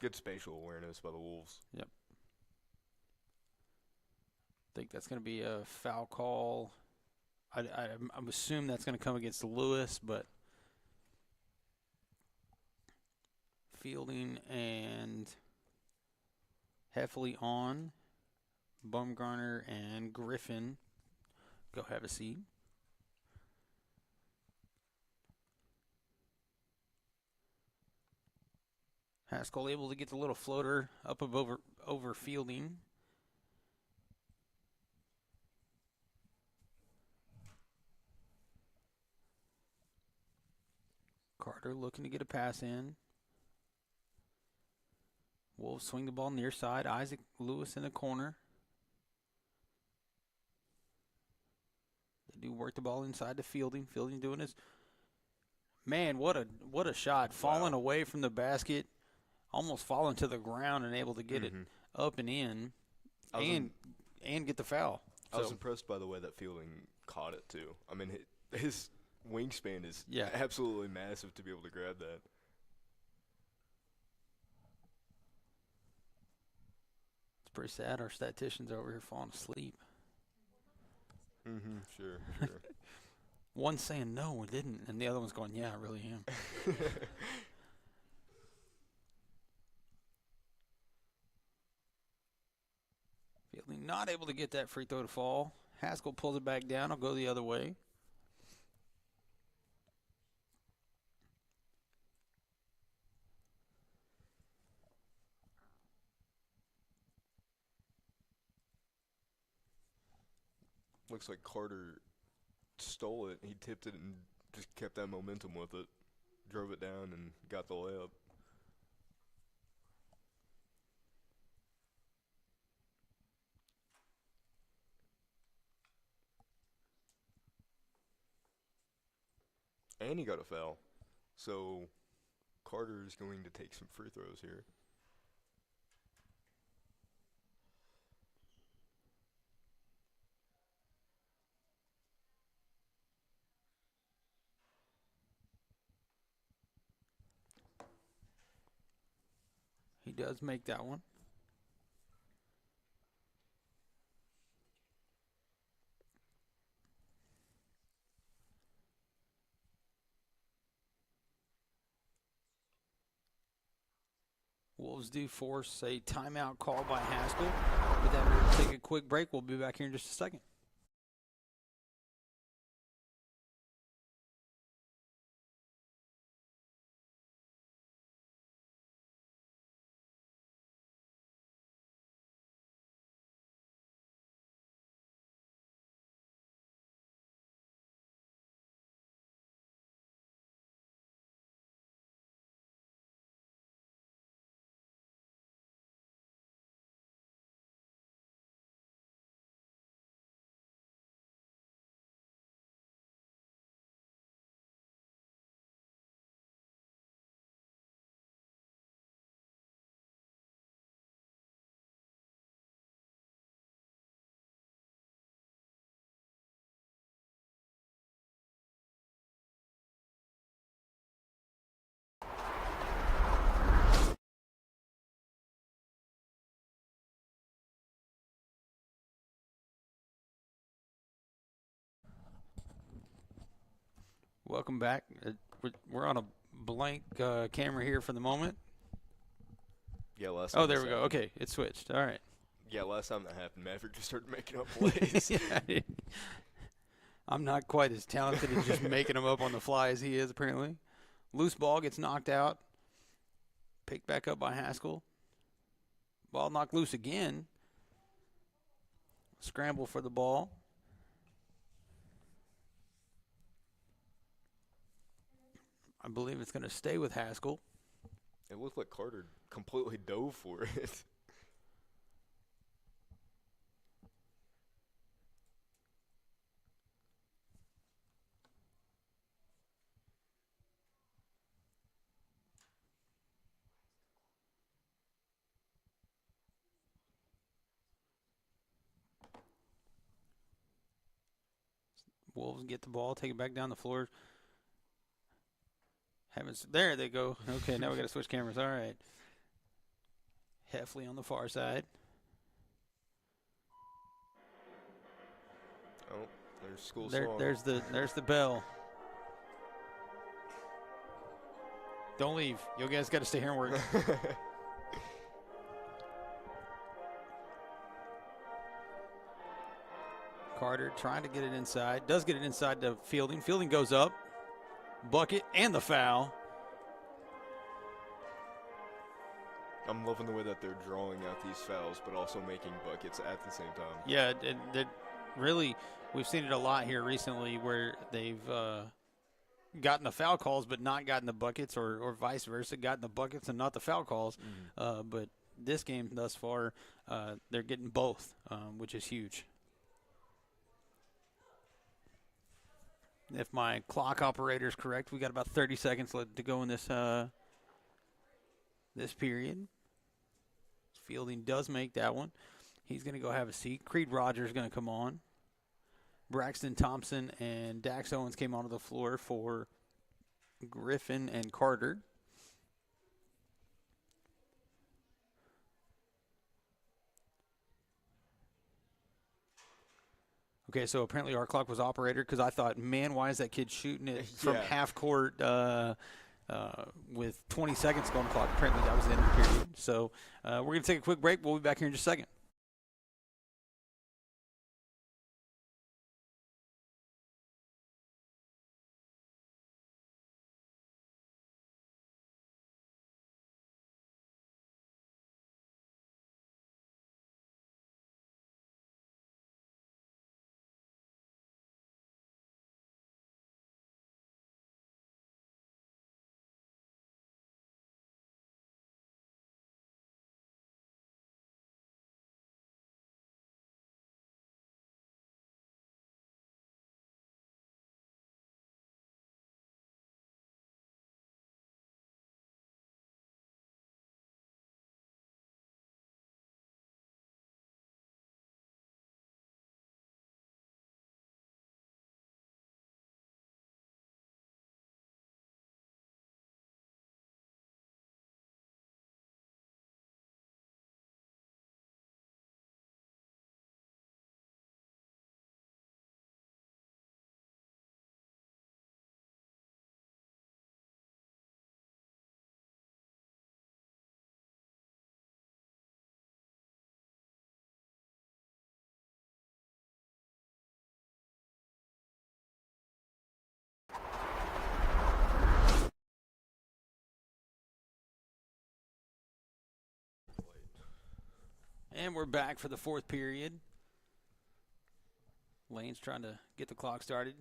Good spatial awareness by the Wolves. Yep. I think that's going to be a foul call. I'm assuming that's going to come against Lewis, but Fielding and Heffley on. Bumgarner and Griffin go have a seat. Haskell able to get the little floater up over Fielding. Carter looking to get a pass in. Wolves swing the ball near side. Isaac Lewis in the corner. They do work the ball inside to Fielding. Fielding doing his man. What a shot! Falling away from the basket, almost falling to the ground and able to get it up and in, and get the foul. I was impressed by the way that Fielding caught it too. I mean, his wingspan is absolutely massive to be able to grab that. It's pretty sad. Our statisticians are over here falling asleep. Sure. One saying no, we didn't, and the other one's going, yeah, I really am. Fielding not able to get that free throw to fall. Haskell pulls it back down. I'll go the other way. Looks like Carter stole it. He tipped it and just kept that momentum with it. Drove it down and got the layup. And he got a foul. So Carter is going to take some free throws here. He does make that one. Wolves do force a timeout call by Haskell. With that, we'll take a quick break. We'll be back here in just a second. Welcome back. We're on a blank camera here for the moment. Yeah, last time. Oh, there we go. Okay, it switched. All right. Yeah, last time that happened, Maverick just started making up plays. Yeah, I'm not quite as talented at just making them up on the fly as he is, apparently. Loose ball gets knocked out. Picked back up by Haskell. Ball knocked loose again. Scramble for the ball. I believe it's going to stay with Haskell. It looked like Carter completely dove for it. Wolves get the ball, take it back down the floor. There they go. Okay, now we got to switch cameras. All right. Heffley on the far side. Oh, there's school song. There's the bell. Don't leave. You guys got to stay here and work. Carter trying to get it inside. Does get it inside to Fielding. Fielding goes up. Bucket and the foul. I'm loving the way that they're drawing out these fouls, but also making buckets at the same time. Yeah, really, we've seen it a lot here recently where they've gotten the foul calls but not gotten the buckets, or vice versa, gotten the buckets and not the foul calls. But this game thus far, they're getting both, which is huge. If my clock operator is correct, we got about 30 seconds left to go in this this period. Fielding does make that one. He's going to go have a seat. Creed Rogers is going to come on. Braxton Thompson and Dax Owens came onto the floor for Griffin and Carter. Okay, so apparently our clock was operator because I thought, man, why is that kid shooting it from half court with 20 seconds to go on the clock? Apparently that was the end of the period. So we're going to take a quick break. We'll be back here in just a second. And we're back for the fourth period. Lane's trying to get the clock started.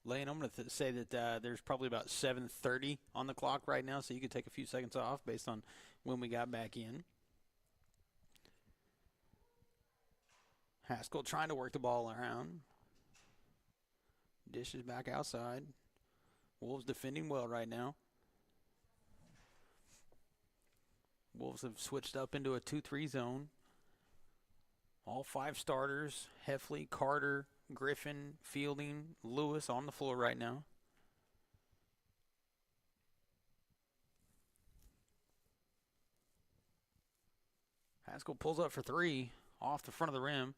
Lane, I'm going to say that there's probably about 7:30 on the clock right now, so you could take a few seconds off based on when we got back in. Haskell trying to work the ball around. Dishes back outside. Wolves defending well right now. Wolves have switched up into a 2-3 zone. All five starters, Heffley, Carter, Griffin, Fielding, Lewis on the floor right now. Haskell pulls up for three off the front of the rim.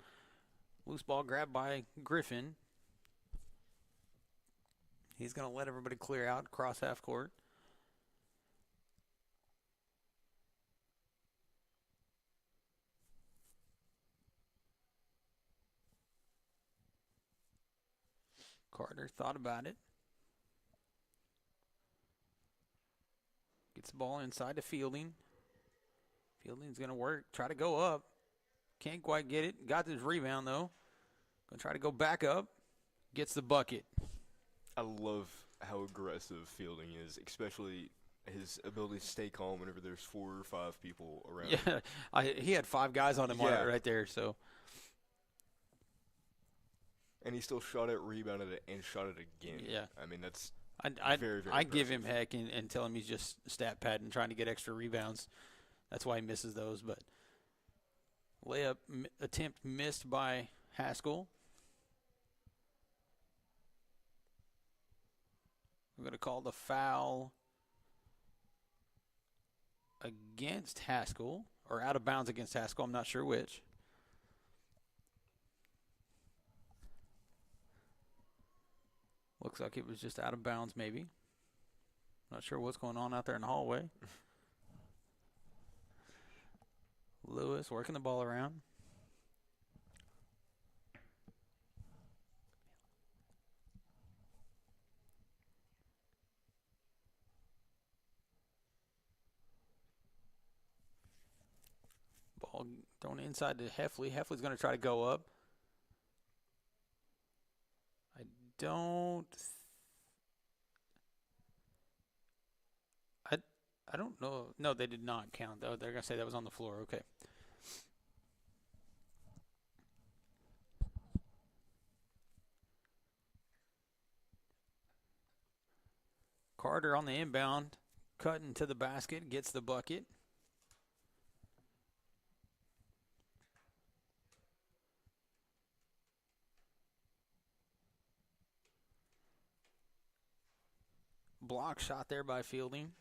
Loose ball grabbed by Griffin. He's going to let everybody clear out across half court. Carter thought about it. Gets the ball inside to Fielding. Fielding's going to work. Try to go up. Can't quite get it. Got this rebound, though. Going to try to go back up. Gets the bucket. I love how aggressive Fielding is, especially his ability to stay calm whenever there's 4 or 5 people around. Yeah, he had 5 guys on him right there, so. And he still shot it, rebounded it, and shot it again. Yeah. I mean, that's very I give him heck and tell him he's just stat padding, trying to get extra rebounds. That's why he misses those. But Layup attempt missed by Haskell. We're going to call the foul against Haskell, or out of bounds against Haskell. I'm not sure which. Looks like it was just out of bounds, maybe. Not sure what's going on out there in the hallway. Lewis working the ball around. Ball thrown inside to Heffley. Heffley's going to try to go up. I don't know. No, they did not count, though. They're going to say that was on the floor. Okay. Carter on the inbound, cutting to the basket, gets the bucket. Block shot there by Fielding.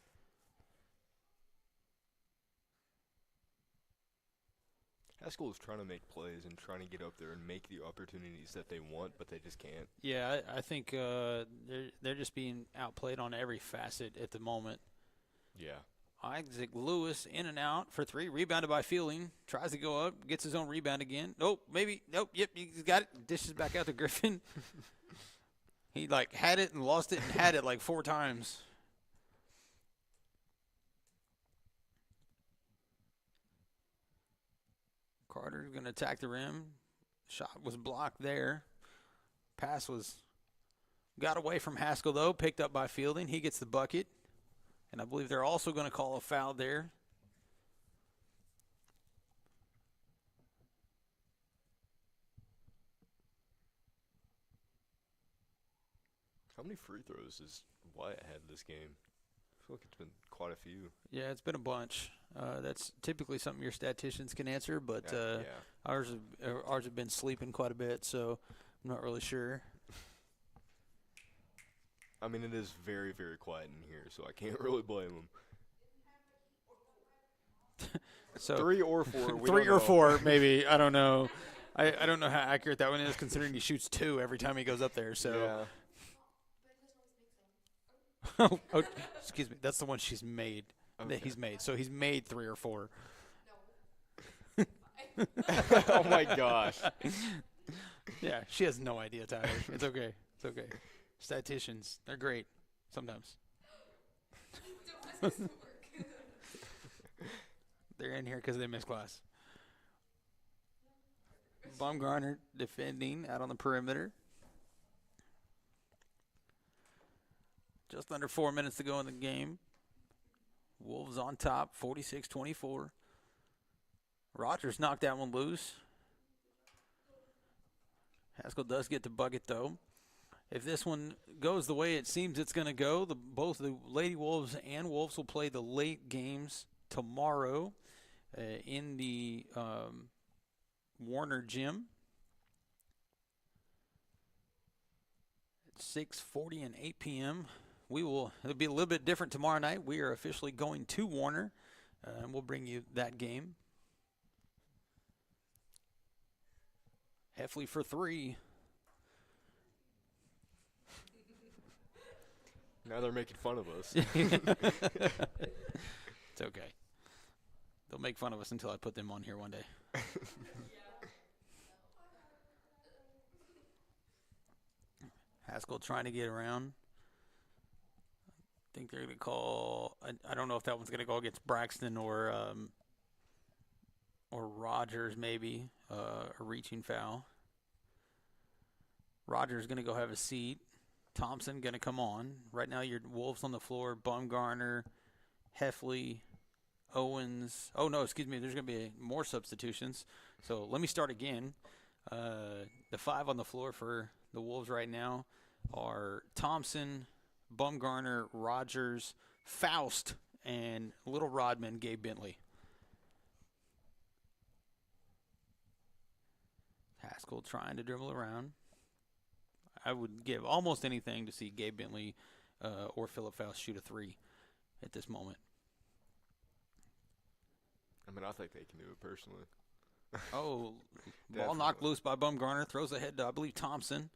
Haskell is trying to make plays and trying to get up there and make the opportunities that they want, but they just can't. Yeah, I think they're just being outplayed on every facet at the moment. Yeah. Isaac Lewis in and out for three, rebounded by Fielding. Tries to go up, gets his own rebound again. Nope, maybe. Nope, yep, he's got it. Dishes back out to Griffin. He, had it and lost it and had it 4 times. Carter's going to attack the rim. Shot was blocked there. Pass got away from Haskell, though, picked up by Fielding. He gets the bucket. And I believe they're also going to call a foul there. How many free throws has Wyatt had this game? I feel like it's been quite a few. Yeah, it's been a bunch. That's typically something your statisticians can answer, but ours have been sleeping quite a bit, so I'm not really sure. I mean, it is very, very quiet in here, so I can't really blame them. So 3 or 4. We 3 don't or know. 4, maybe. I don't know. I don't know how accurate that one is, considering he shoots 2 every time he goes up there. So. Yeah. Oh, excuse me. That's the one she's made. Okay. That he's made. So he's made 3 or 4. Oh, my gosh. Yeah, she has no idea, Tyler. It's okay. It's okay. Statisticians, they're great sometimes. They're in here because they missed class. Baumgartner defending out on the perimeter. Just under 4 minutes to go in the game. Wolves on top, 46-24. Rogers knocked that one loose. Haskell does get the bucket, though. If this one goes the way it seems it's going to go, both the Lady Wolves and Wolves will play the late games tomorrow in the Warner Gym. At 6:40 and 8 p.m. It'll be a little bit different tomorrow night. We are officially going to Warner, and we'll bring you that game. Heffley for 3. Now they're making fun of us. It's okay. They'll make fun of us until I put them on here one day. Haskell trying to get around. I think they're going to call. I don't know if that one's going to go against Braxton or Rogers, maybe a reaching foul. Rogers going to go have a seat. Thompson going to come on. Right now, your Wolves on the floor. Baumgartner, Heffley, Owens. Oh, no, excuse me. There's going to be more substitutions. So let me start again. The 5 on the floor for the Wolves right now are Thompson, Baumgartner, Rogers, Faust, and Little Rodman, Gabe Bentley. Haskell trying to dribble around. I would give almost anything to see Gabe Bentley or Philip Faust shoot a three at this moment. I mean, I think they can do it personally. Oh, ball Definitely. knocked loose by Bumgarner. Throws ahead to, I believe, Thompson.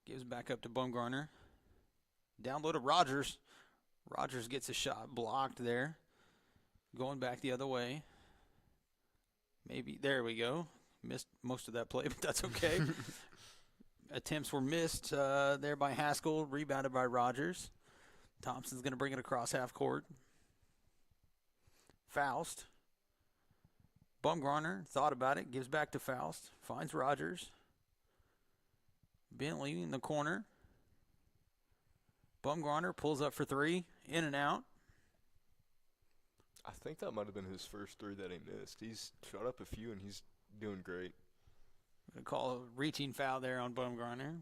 Gives back up to Bumgarner. Down low to Rogers. Rogers gets a shot blocked there. Going back the other way. Maybe, there we go. Missed most of that play, but that's okay. Attempts were missed there by Haskell. Rebounded by Rogers. Thompson's going to bring it across half court. Faust. Bumgarner thought about it, gives back to Faust, finds Rogers. Bentley in the corner. Bumgarner pulls up for three, in and out. I think that might have been his first three that he missed. He's shot up a few, and he's doing great. Gonna call a reaching foul there on Bumgarner.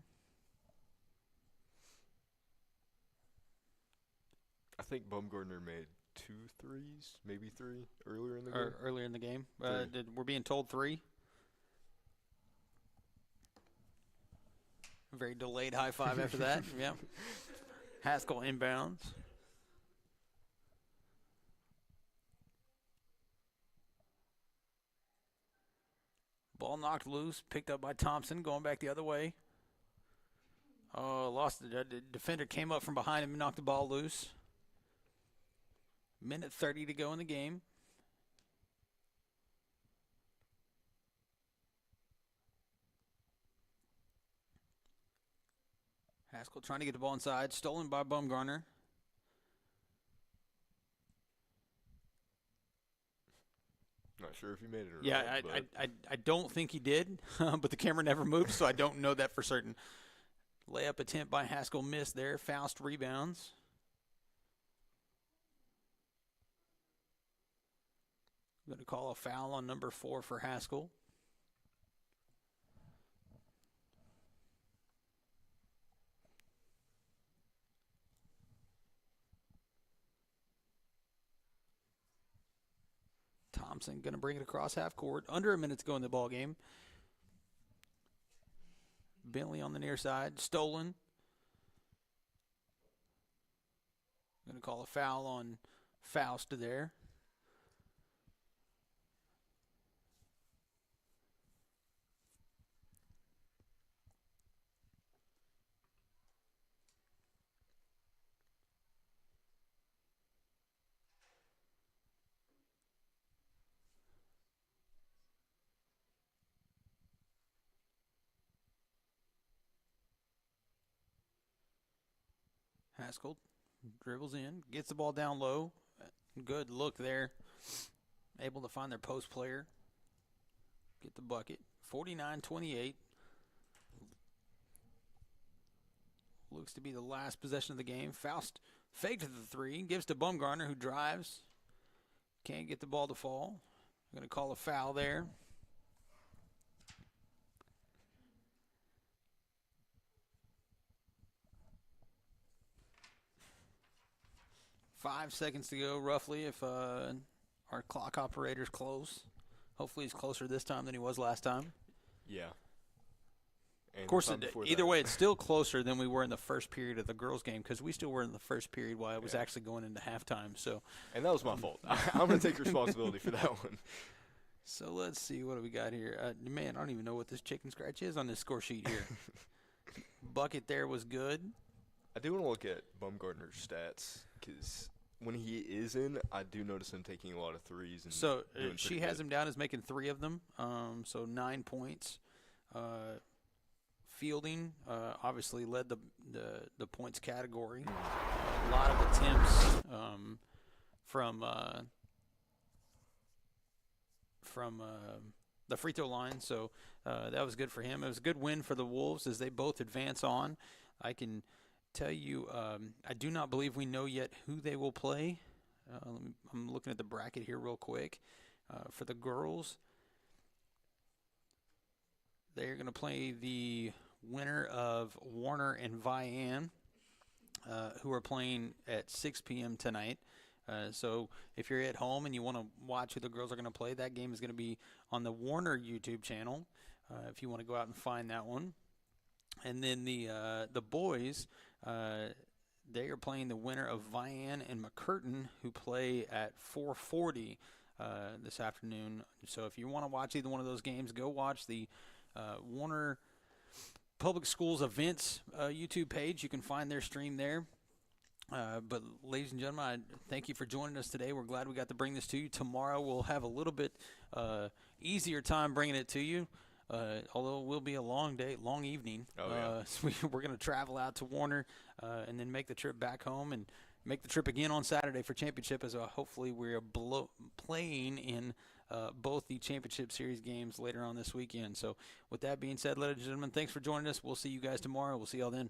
I think Bumgarner made 2 threes, maybe 3 earlier in the game. Earlier in the game. Three. We're being told 3. Very delayed high five after that. Yep. Haskell inbounds. Ball knocked loose, picked up by Thompson, going back the other way. Oh, lost the defender came up from behind him and knocked the ball loose. Minute 30 to go in the game. Haskell trying to get the ball inside, stolen by Bumgarner. Not sure if he made it or Yeah, not. but I don't think he did, but the camera never moved, so I don't know that for certain. Layup attempt by Haskell missed there. Faust rebounds. Going to call a foul on number 4 for Haskell. Thompson going to bring it across half court. Under a minute to go in the ball game. Bentley on the near side. Stolen. Going to call a foul on Faust there. Haskell dribbles in, gets the ball down low. Good look there. Able to find their post player. Get the bucket. 49-28. Looks to be the last possession of the game. Faust faked the 3, gives to Bumgarner, who drives. Can't get the ball to fall. Going to call a foul there. Five seconds to go, roughly, if our clock operator's close. Hopefully he's closer this time than he was last time. yeah. And Of course, the time before either that- way, it's still closer than we were in the first period of the girls' game because we still were in the first period while it was Yeah. actually going into halftime. So, And that was my fault. I'm going to take responsibility for that one. so let's see, what do we got here? Man, I don't even know what this chicken scratch is on this score sheet here. Bucket there was good. I do want to look at Bumgarner's stats because when he is in, I do notice him taking a lot of threes. And So doing she pretty has good. him down as making 3 of them, so 9 points. Fielding obviously led the points category. A lot of attempts from the free throw line, so that was good for him. It was a good win for the Wolves as they both advance on. I can tell you, I do not believe we know yet who they will play. I'm looking at the bracket here real quick. For the girls, they're going to play the winner of Warner and Vian, who are playing at 6 p.m. tonight. So if you're at home and you want to watch who the girls are going to play, that game is going to be on the Warner YouTube channel. If you want to go out and find that one. And then the boys, they are playing the winner of Vian and McCurtain, who play at 4:40 this afternoon. So if you want to watch either one of those games, go watch the Warner Public Schools Events YouTube page. You can find their stream there. But ladies and gentlemen, I thank you for joining us today. We're glad we got to bring this to you. Tomorrow we'll have a little bit easier time bringing it to you. Although it will be a long day, long evening. Oh, yeah. So we're going to travel out to Warner and then make the trip back home and make the trip again on Saturday for championship, as hopefully we're playing in both the championship series games later on this weekend. So with that being said, ladies and gentlemen, thanks for joining us. We'll see you guys tomorrow. We'll see y'all then.